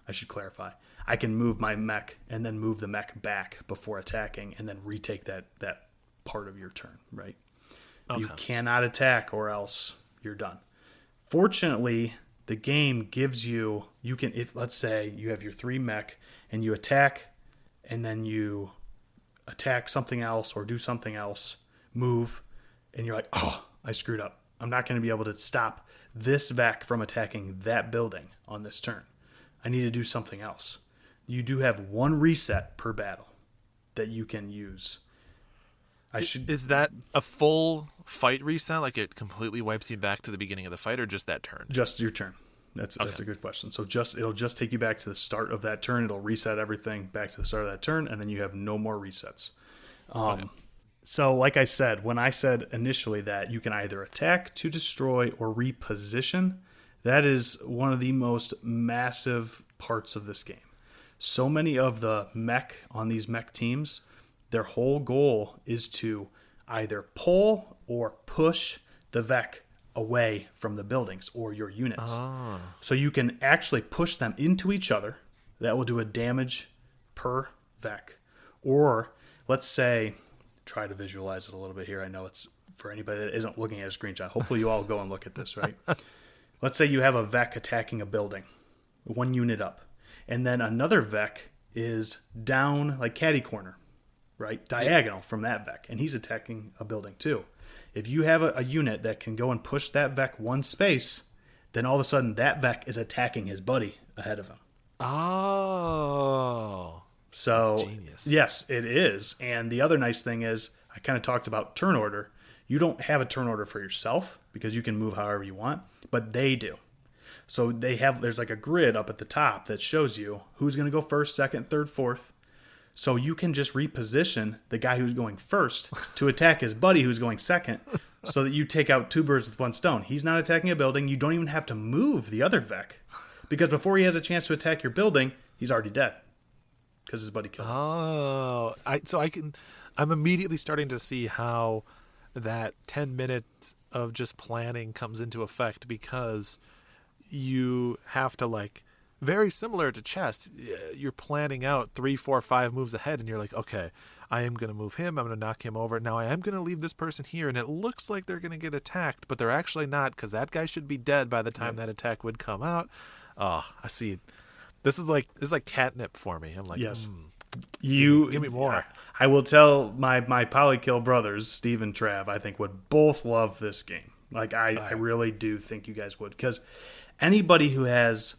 I should clarify. I can move my mech and then move the mech back before attacking and then retake that part of your turn, right? Okay. You cannot attack or else you're done. Fortunately, the game gives you can, if let's say you have your 3 mech and you attack and then you attack something else or do something else, move, and you're like, oh, I screwed up. I'm not going to be able to stop this Vec from attacking that building on this turn. I need to do something else. You do have 1 reset per battle that you can use. Is that a full fight reset? Like it completely wipes you back to the beginning of the fight, or just that turn? Just your turn. That's a good question. So it'll just take you back to the start of that turn. It'll reset everything back to the start of that turn, and then you have no more resets. So like I said, when I said initially that you can either attack to destroy or reposition, that is one of the most massive parts of this game. So many of the mech on these mech teams, their whole goal is to either pull or push the Vec away from the buildings or your units. Oh. So you can actually push them into each other. That will do a damage per Vec. Or let's say, try to visualize it a little bit here. I know it's for anybody that isn't looking at a screenshot. Hopefully you all go and look at this, right? Let's say you have a Vec attacking a building, 1 unit up. And then another Vec is down like catty corner, right? Diagonal from that Vec. And he's attacking a building too. If you have a unit that can go and push that Vec 1 space, then all of a sudden that Vec is attacking his buddy ahead of him. Oh. So, that's genius. Yes, it is. And the other nice thing is, I kind of talked about turn order. You don't have a turn order for yourself because you can move however you want, but they do. So there's like a grid up at the top that shows you who's going to go first, second, third, fourth. So you can just reposition the guy who's going first to attack his buddy who's going second so that you take out 2 birds with 1 stone. He's not attacking a building. You don't even have to move the other Vec because before he has a chance to attack your building, he's already dead because his buddy killed him. Oh, I'm immediately starting to see how that 10 minutes of just planning comes into effect because you have to, like, very similar to chess, you're planning out 3, 4, 5 moves ahead, and you're like, okay, I am going to move him, I'm going to knock him over. Now I am going to leave this person here, and it looks like they're going to get attacked, but they're actually not, because that guy should be dead by the time that attack would come out. Oh, I see. This is like catnip for me. I'm like, yes. Give me more. I will tell my Polykill brothers, Steve and Trav, I think would both love this game. Like I really do think you guys would, because anybody who has,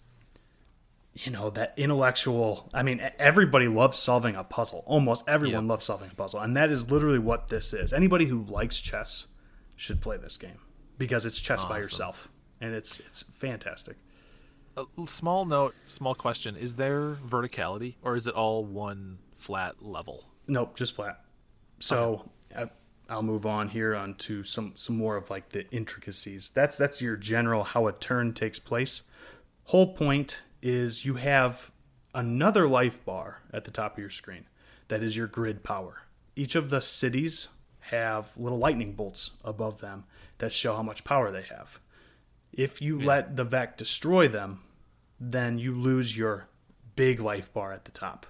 that intellectual, everybody loves solving a puzzle. Almost everyone loves solving a puzzle. And that is literally what this is. Anybody who likes chess should play this game because it's chess by yourself. And it's fantastic. A small question. Is there verticality or is it all one flat level? Nope, just flat. So I'll move on here onto some more of like the intricacies. That's your general how a turn takes place. Whole point is you have another life bar at the top of your screen. That is your grid power. Each of the cities have little lightning bolts above them that show how much power they have. If you let the Vec destroy them, then you lose your big life bar at the top.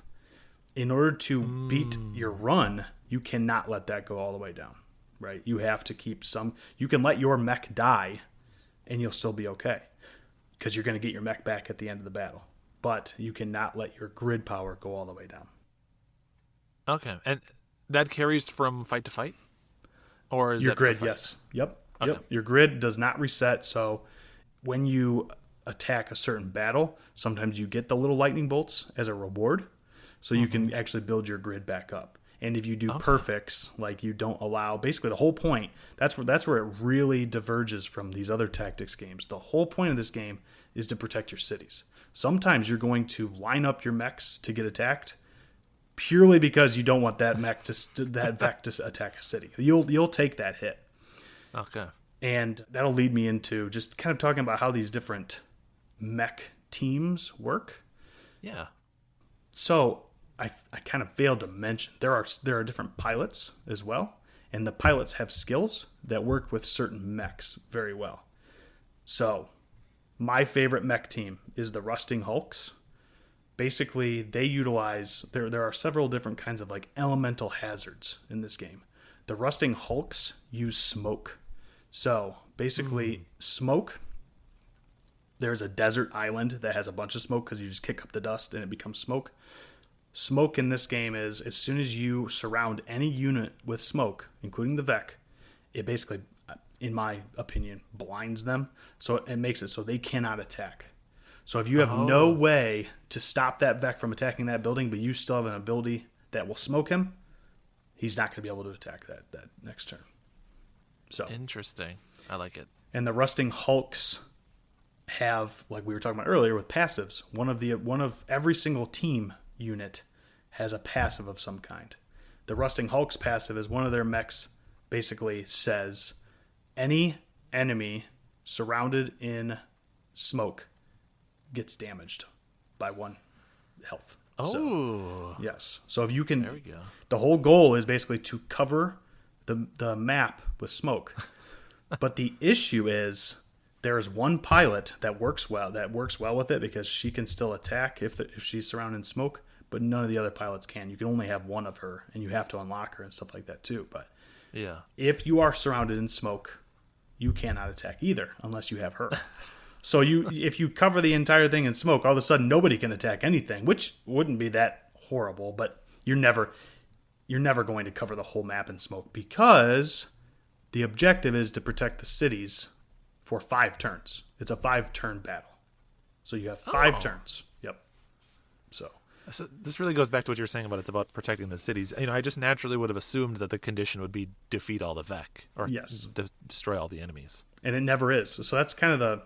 In order to beat your run, you cannot let that go all the way down, right? You have to keep some. You can let your mech die and you'll still be okay because you're going to get your mech back at the end of the battle. But you cannot let your grid power go all the way down. Okay, and that carries from fight to fight, or is Your that grid? Yes. Yep. Okay. Yep. Your grid does not reset. So when you attack a certain battle, sometimes you get the little lightning bolts as a reward, so you can actually build your grid back up. And if you do perfects, like you don't allow, basically the whole point, that's where it really diverges from these other tactics games. The whole point of this game is to protect your cities. Sometimes you're going to line up your mechs to get attacked purely because you don't want that mech that vec to attack a city. You'll take that hit. Okay. And that'll lead me into just kind of talking about how these different mech teams work. Yeah. So I kind of failed to mention there are different pilots as well, and the pilots have skills that work with certain mechs very well. So my favorite mech team is the Rusting Hulks. Basically, they utilize there are several different kinds of like elemental hazards in this game. The Rusting Hulks use smoke. So basically, smoke. There's a desert island that has a bunch of smoke because you just kick up the dust and it becomes smoke. Smoke in this game is as soon as you surround any unit with smoke, including the Vec, it basically, in my opinion, blinds them. So it makes it so they cannot attack. So if you have no way to stop that Vec from attacking that building, but you still have an ability that will smoke him, he's not going to be able to attack that next turn. So Interesting. I like it. And the Rusting Hulks have, like we were talking about earlier with passives, one of every single team unit has a passive of some kind. The Rusting Hulks passive is one of their mechs basically says any enemy surrounded in smoke gets damaged by 1 health. Oh. So, yes. So if you can, there we go. The whole goal is basically to cover the map with smoke. But the issue is there's one pilot that works well with it because she can still attack if she's surrounded in smoke, but none of the other pilots can. You can only have one of her, and you have to unlock her and stuff like that too. But Yeah. if you are surrounded in smoke, you cannot attack either unless you have her. So if you cover the entire thing in smoke, all of a sudden nobody can attack anything, which wouldn't be that horrible, but you're never going to cover the whole map in smoke because the objective is to protect the cities for 5 turns. It's a 5-turn battle. So you have 5 turns. Yep. So this really goes back to what you were saying about it's about protecting the cities. I just naturally would have assumed that the condition would be defeat all the Vec or yes, destroy all the enemies. And it never is. So that's kind of the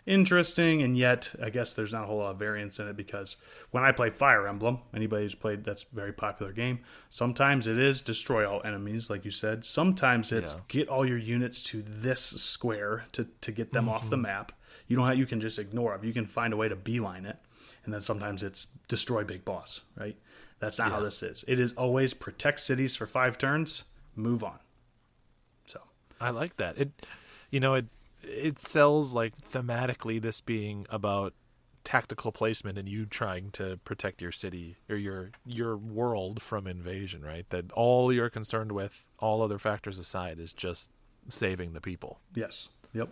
interesting, and yet I guess there's not a whole lot of variance in it because when I play Fire Emblem, anybody who's played that's a very popular game, sometimes it is destroy all enemies, like you said. Sometimes it's get all your units to this square to get them off the map. You can just ignore them. You can find a way to beeline it. And then sometimes it's destroy big boss, right? That's not how this is. It is always protect cities for 5 turns, move on. So I like that. It sells like thematically this being about tactical placement and you trying to protect your city or your world from invasion, right? That all you're concerned with, all other factors aside, is just saving the people. Yes. Yep.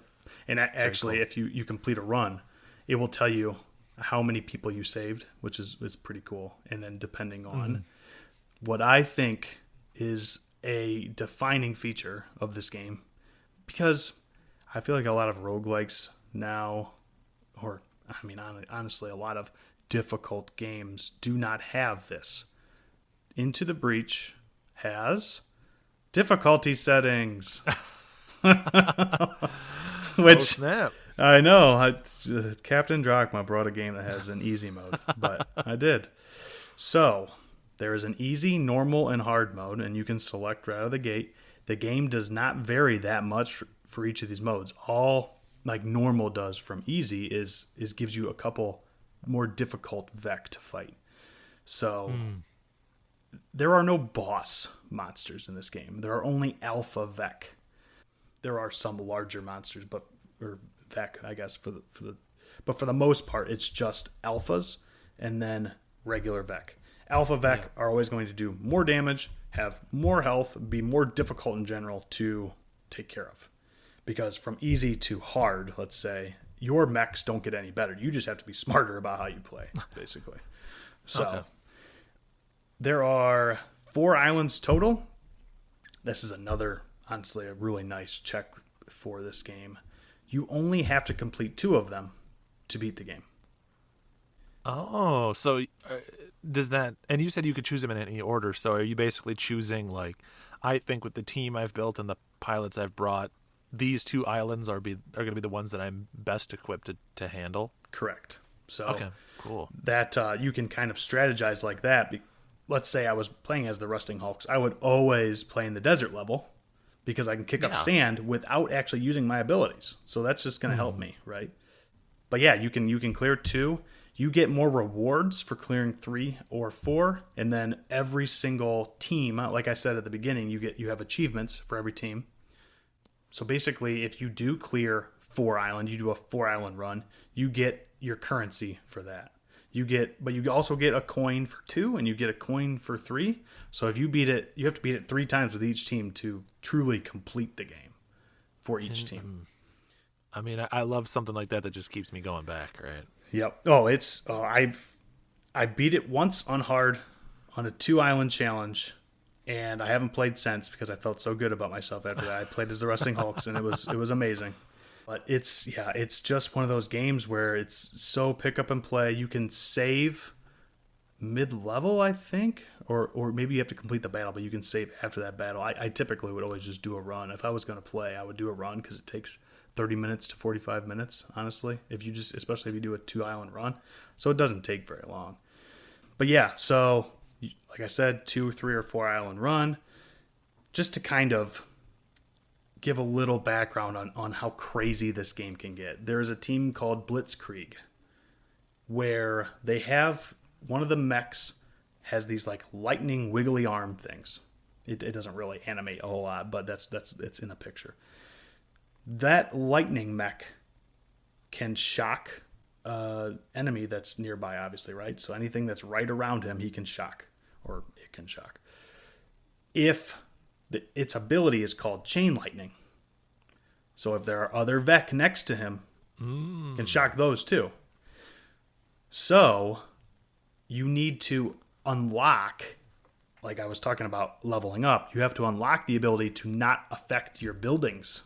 And actually, cool. If you complete a run, it will tell you how many people you saved, which is pretty cool. And then depending on what I think is a defining feature of this game, because I feel like a lot of roguelikes now, or I mean, honestly, a lot of difficult games do not have this. Into the Breach has difficulty settings. Which, snap. I know. Captain Drachma brought a game that has an easy mode, but I did. So, there is an easy, normal, and hard mode, and you can select right out of the gate. The game does not vary that much for each of these modes. All like normal does from easy is gives you a couple more difficult Vec to fight. So there are no boss monsters in this game. There are only alpha Vec. There are some larger monsters, or Vec, I guess, but for the most part, it's just alphas and then regular Vec. Alpha Vec are always going to do more damage, have more health, be more difficult in general to take care of. because from easy to hard, let's say, your mechs don't get any better. You just have to be smarter about how you play, basically. So Okay. there are 4 islands total. This is another, honestly, a really nice check for this game. You only have to complete 2 of them to beat the game. Oh, so does that? And you said you could choose them in any order. So are you basically choosing like, I think with the team I've built and the pilots I've brought, these 2 islands are going to be the ones that I'm best equipped to handle? Correct. So Okay, cool. that you can kind of strategize like that. Let's say I was playing as the Rusting Hulks. I would always play in the desert level because I can kick up sand without actually using my abilities. So that's just going to help me, right? But yeah, you can clear 2. You get more rewards for clearing 3 or 4, and then every single team, like I said at the beginning, you have achievements for every team. So basically, if you do clear 4 islands, you do a 4 island run, you get your currency for that. But you also get a coin for 2, and you get a coin for 3. So if you beat it, you have to beat it 3 times with each team to truly complete the game for each team. I mean, I love something like that just keeps me going back, right? Yep. Oh, I beat it once on hard on a 2 island challenge, and I haven't played since because I felt so good about myself after that. I played as the Rusting Hulks, and it was amazing. But it's just one of those games where it's so pick up and play. You can save mid-level, I think, or maybe you have to complete the battle, but you can save after that battle. I typically would always just do a run. If I was going to play, I would do a run because it takes 30 minutes to 45 minutes, honestly, especially if you do a 2 island run. So it doesn't take very long. But yeah, so like I said, 2, 3, or 4 island run, just to kind of give a little background on how crazy this game can get. There's a team called Blitzkrieg where they have one of the mechs has these like lightning wiggly arm things. It doesn't really animate a whole lot, but it's in the picture. That lightning mech can shock enemy that's nearby, obviously, right? So anything that's right around him, he can shock, or it can shock. If its ability is called chain lightning, so if there are other Vec next to him, can shock those too. So you need to unlock, like I was talking about leveling up, you have to unlock the ability to not affect your buildings.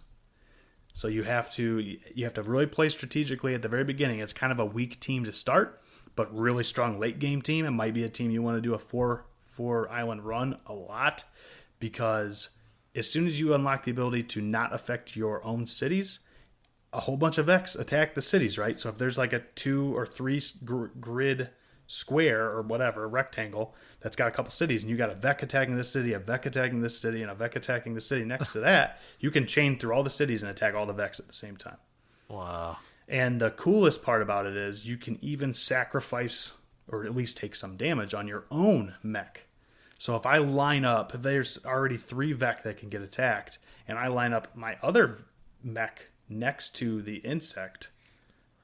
So you have to really play strategically at the very beginning. It's kind of a weak team to start, but really strong late game team. It might be a team you want to do a 4 island run a lot, because as soon as you unlock the ability to not affect your own cities, a whole bunch of Vex attack the cities, right? So if there's like a 2 or 3 grid square or whatever, rectangle, that's got a couple cities, and you got a Vec attacking this city, a Vec attacking this city, and a Vec attacking the city next to that, you can chain through all the cities and attack all the Vecs at the same time. Wow. And the coolest part about it is you can even sacrifice, or at least take some damage on your own mech. So if I line up, if there's already 3 Vec that can get attacked, and I line up my other mech next to the insect,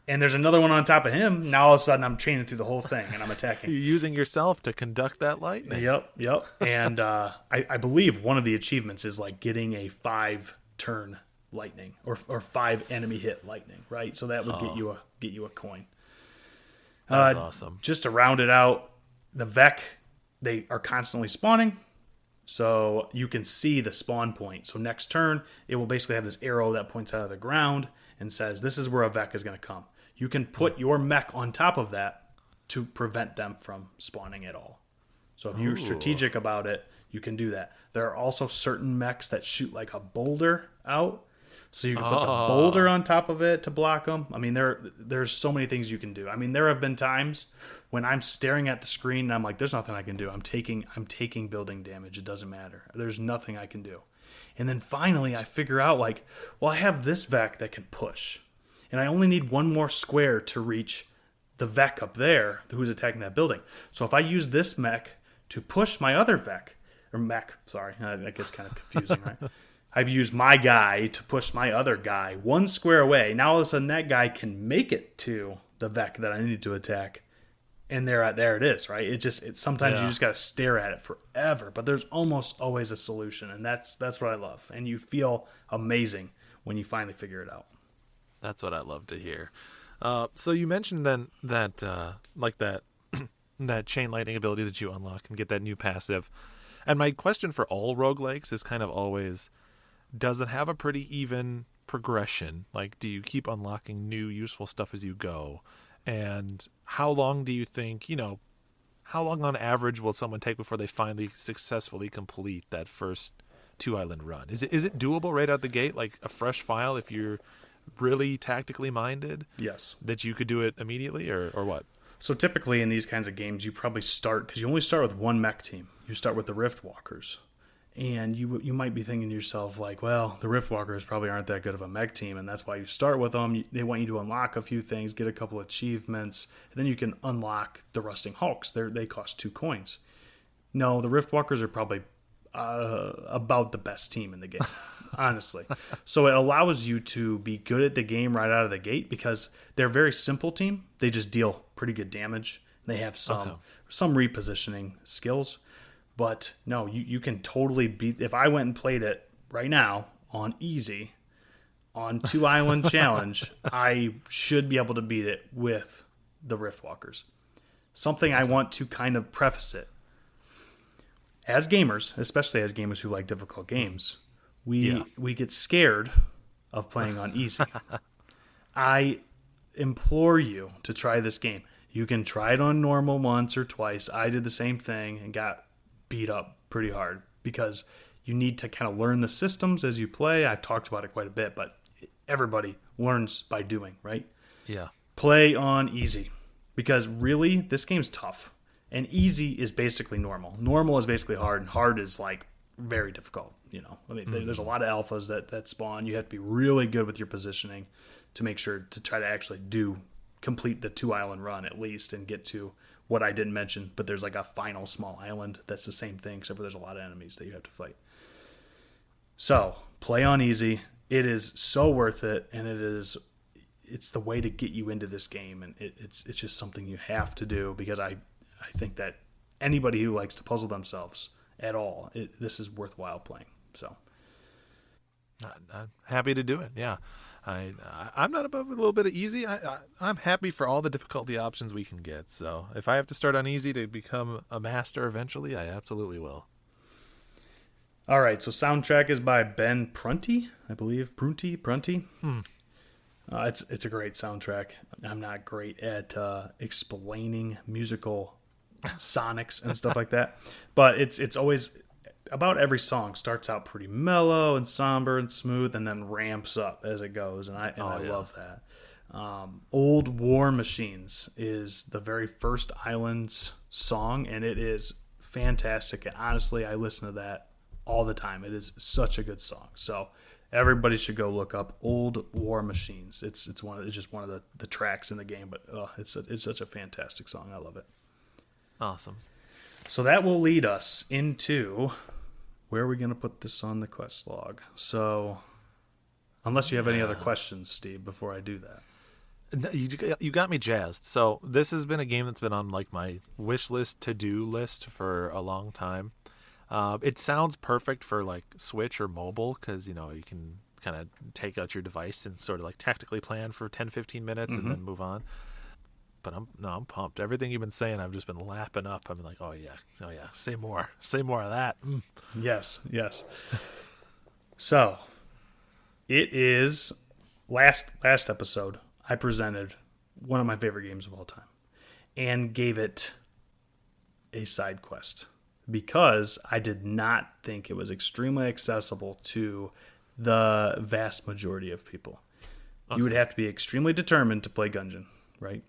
and there's another one on top of him, now all of a sudden I'm chaining through the whole thing and I'm attacking. You're using yourself to conduct that lightning. Yep. And I believe one of the achievements is like getting a 5-turn lightning or 5 enemy hit lightning, right? So that would get you a coin. That's awesome. Just to round it out, the Vec, they are constantly spawning, so you can see the spawn point. So next turn, it will basically have this arrow that points out of the ground and says, this is where a Vec is going to come. You can put your mech on top of that to prevent them from spawning at all. So if you're strategic about it, you can do that. There are also certain mechs that shoot like a boulder out, so you can put the boulder on top of it to block them. I mean, there's so many things you can do. I mean, there have been times when I'm staring at the screen and I'm like, there's nothing I can do. I'm taking building damage. It doesn't matter. There's nothing I can do. And then finally I figure out, like, well, I have this Vec that can push, and I only need one more square to reach the Vec up there who's attacking that building. So if I use this mech to push my other Vec, or mech, sorry, that gets kind of confusing, right? I've used my guy to push my other guy one square away. Now all of a sudden that guy can make it to the Vec that I need to attack, and there it is, right? Sometimes you just got to stare at it forever, but there's almost always a solution, and that's what I love. And you feel amazing when you finally figure it out. That's what I love to hear. So you mentioned then that like that that chain lightning ability that you unlock and get that new passive. And my question for all roguelikes is kind of always, does it have a pretty even progression? Like, do you keep unlocking new useful stuff as you go? And how long do you think, how long on average will someone take before they finally successfully complete that first 2-island run? Is it doable right out the gate, like a fresh file if you're really tactically minded? Yes. That you could do it immediately, or what? So typically in these kinds of games, you probably start, because you only start with one mech team. You start with the Rift Walkers. And you might be thinking to yourself, like, well, the Rift Walkers probably aren't that good of a mech team, and that's why you start with them. They want you to unlock a few things, get a couple achievements, and then you can unlock the Rusting Hulks. They cost 2 coins. No, the Rift Walkers are probably about the best team in the game, honestly. So it allows you to be good at the game right out of the gate because they're a very simple team. They just deal pretty good damage. They have some repositioning skills. But no, you can totally beat. If I went and played it right now on easy, on 2-island challenge, I should be able to beat it with the Rift Walkers. Something I want to kind of preface it. As gamers, especially as gamers who like difficult games, we get scared of playing on easy. I implore you to try this game. You can try it on normal once or twice. I did the same thing and got beat up pretty hard because you need to kind of learn the systems as you play. I've talked about it quite a bit, but everybody learns by doing, right? Yeah. Play on easy because really this game's tough. And easy is basically normal. Normal is basically hard, and hard is like very difficult. There's a lot of alphas that spawn. You have to be really good with your positioning to make sure to try to actually complete the 2-island run at least and get to what I didn't mention. But there's like a final small island that's the same thing, except for there's a lot of enemies that you have to fight. So play on easy. It is so worth it, and it's the way to get you into this game, and it's just something you have to do because I think that anybody who likes to puzzle themselves at all, this is worthwhile playing. So, I'm happy to do it. Yeah, I'm not above a little bit of easy. I'm happy for all the difficulty options we can get. So, if I have to start on easy to become a master eventually, I absolutely will. All right. So, soundtrack is by Ben Prunty, I believe. Prunty. It's a great soundtrack. I'm not great at explaining musical sonics and stuff like that, but it's always about every song starts out pretty mellow and somber and smooth and then ramps up as it goes, and I love that. Old War Machines is the very first Islands song, and it is fantastic, and honestly I listen to that all the time. It is such a good song, so everybody should go look up Old War Machines. It's just one of the tracks in the game, but it's such a fantastic song. I love it. Awesome. So that will lead us into where are we going to put this on the quest log. So unless you have any other questions, Steve, before I do that. You got me jazzed. So this has been a game that's been on like my wish list, to-do list for a long time. It sounds perfect for like Switch or mobile because, you can kind of take out your device and sort of like tactically plan for 10, 15 minutes and then move on. But I'm pumped. Everything you've been saying, I've just been lapping up. I'm like, oh yeah, say more of that. Yes. So it is last episode. I presented one of my favorite games of all time and gave it a side quest because I did not think it was extremely accessible to the vast majority of people. Okay. You would have to be extremely determined to play Gungeon, right?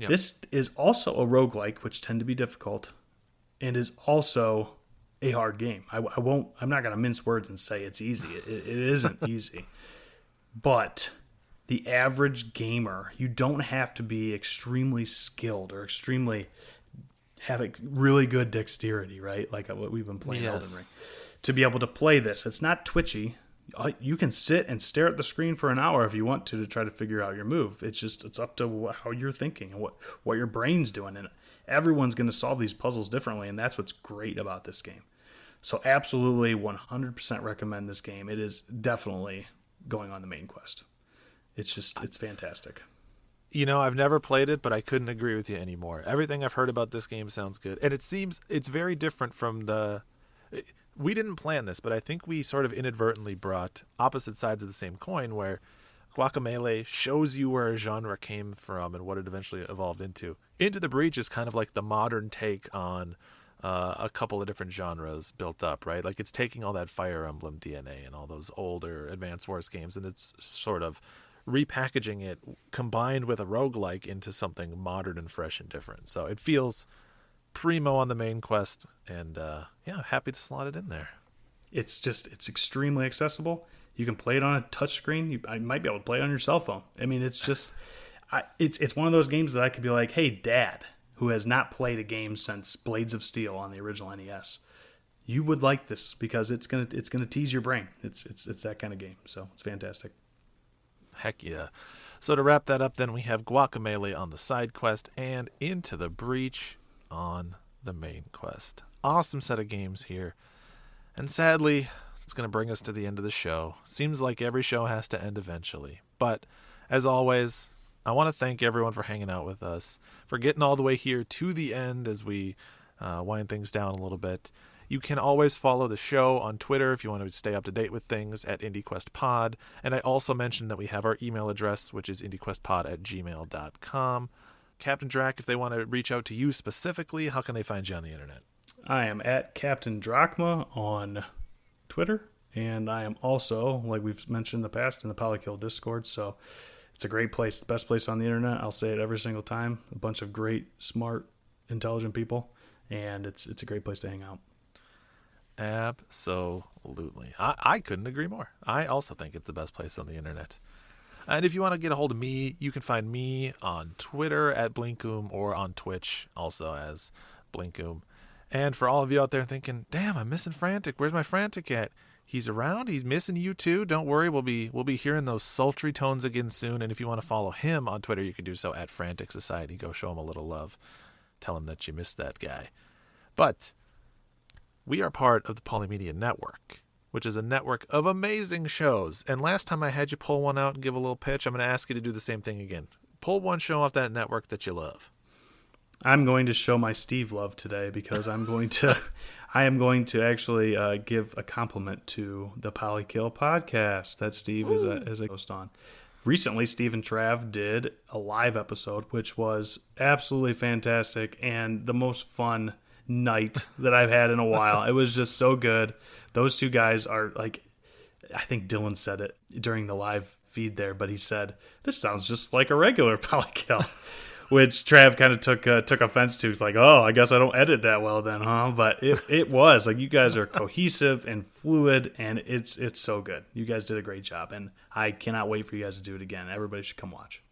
Yep. This is also a roguelike, which tend to be difficult, and is also a hard game. I'm not going to mince words and say it's easy. It isn't easy. But the average gamer, you don't have to be extremely skilled or have a really good dexterity, right? Like what we've been playing Elden Ring. To be able to play this. It's not twitchy. You can sit and stare at the screen for an hour if you want to try to figure out your move. It's up to how you're thinking and what your brain's doing. And everyone's going to solve these puzzles differently, and that's what's great about this game. So absolutely 100% recommend this game. It is definitely going on the main quest. It's fantastic. I've never played it, but I couldn't agree with you anymore. Everything I've heard about this game sounds good. And it seems it's very different from we didn't plan this, but I think we sort of inadvertently brought opposite sides of the same coin, where Guacamelee shows you where a genre came from and what it eventually evolved into. Into the Breach is kind of like the modern take on a couple of different genres built up, right? Like it's taking all that Fire Emblem DNA and all those older Advance Wars games, and it's sort of repackaging it combined with a roguelike into something modern and fresh and different. So it feels primo on the main quest, and happy to slot it in there. It's extremely accessible. You can play it on a touchscreen. I might be able to play it on your cell phone. I mean, it's just it's one of those games that I could be like, hey, Dad, who has not played a game since Blades of Steel on the original NES, you would like this because it's gonna tease your brain. It's that kind of game. So it's fantastic. Heck yeah. So to wrap that up, then we have Guacamelee on the side quest and Into the Breach on the main quest. Awesome set of games here. And sadly, it's going to bring us to the end of the show. Seems like every show has to end eventually. But as always, I want to thank everyone for hanging out with us, for getting all the way here to the end as we wind things down a little bit. You can always follow the show on Twitter if you want to stay up to date with things at IndieQuestPod. And I also mentioned that we have our email address, which is IndieQuestPod@gmail.com. Captain Drac, if they want to reach out to you specifically, how can they find you on the internet? I am at Captain Drachma on Twitter, and I am also, like we've mentioned in the past, in the Polykill Discord. So it's a great place, the best place on the internet. I'll say it every single time. A bunch of great, smart, intelligent people, and it's a great place to hang out. Absolutely. I couldn't agree more. I also think it's the best place on the internet. And if you want to get a hold of me, you can find me on Twitter at Blinkoom or on Twitch also as Blinkoom. And for all of you out there thinking, damn, I'm missing Frantic. Where's my Frantic at? He's around. He's missing you too. Don't worry. We'll be hearing those sultry tones again soon. And if you want to follow him on Twitter, you can do so at Frantic Society. Go show him a little love. Tell him that you missed that guy. But we are part of the Polymedia Network, which is a network of amazing shows. And last time I had you pull one out and give a little pitch, I'm going to ask you to do the same thing again. Pull one show off that network that you love. I'm going to show my Steve love today because I am going to actually give a compliment to the Polykill podcast that Steve is a host on. Recently, Steve and Trav did a live episode, which was absolutely fantastic and the most fun night that I've had in a while. It was just so good. Those two guys are like, I think Dylan said it during the live feed there, but he said, this sounds just like a regular Polykill, which Trav kind of took offense to. He's like, oh, I guess I don't edit that well then, huh? But it was like, you guys are cohesive and fluid, and it's so good. You guys did a great job, and I cannot wait for you guys to do it again. Everybody should come watch.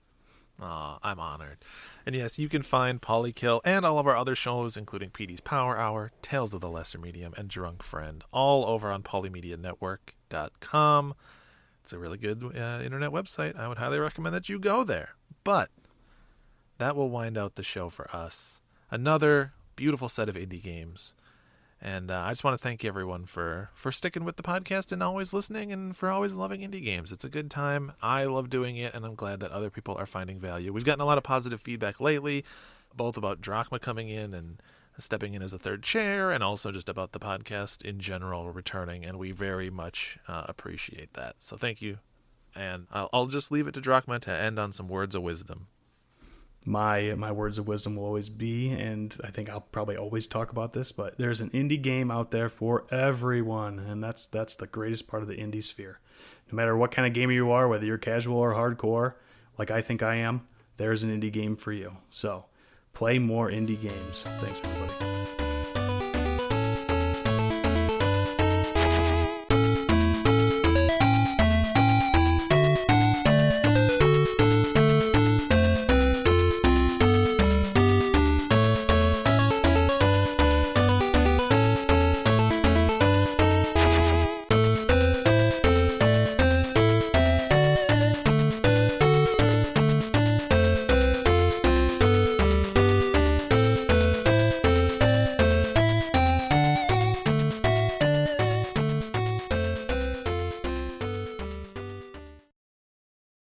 I'm honored. And yes, you can find Polykill and all of our other shows, including PD's Power Hour, Tales of the Lesser Medium, and Drunk Friend, all over on polymedianetwork.com. It's a really good internet website. I would highly recommend that you go there. But that will wind out the show for us. Another beautiful set of indie games. And I just want to thank everyone for sticking with the podcast and always listening and for always loving indie games. It's a good time. I love doing it, and I'm glad that other people are finding value. We've gotten a lot of positive feedback lately, both about Drachma coming in and stepping in as a third chair, and also just about the podcast in general returning, and we very much appreciate that. So thank you. And I'll just leave it to Drachma to end on some words of wisdom. My words of wisdom will always be, and I think I'll probably always talk about this, but there's an indie game out there for everyone, and that's the greatest part of the indie sphere. No matter what kind of gamer you are, whether you're casual or hardcore, like I think I am, there's an indie game for you. So play more indie games. Thanks, everybody.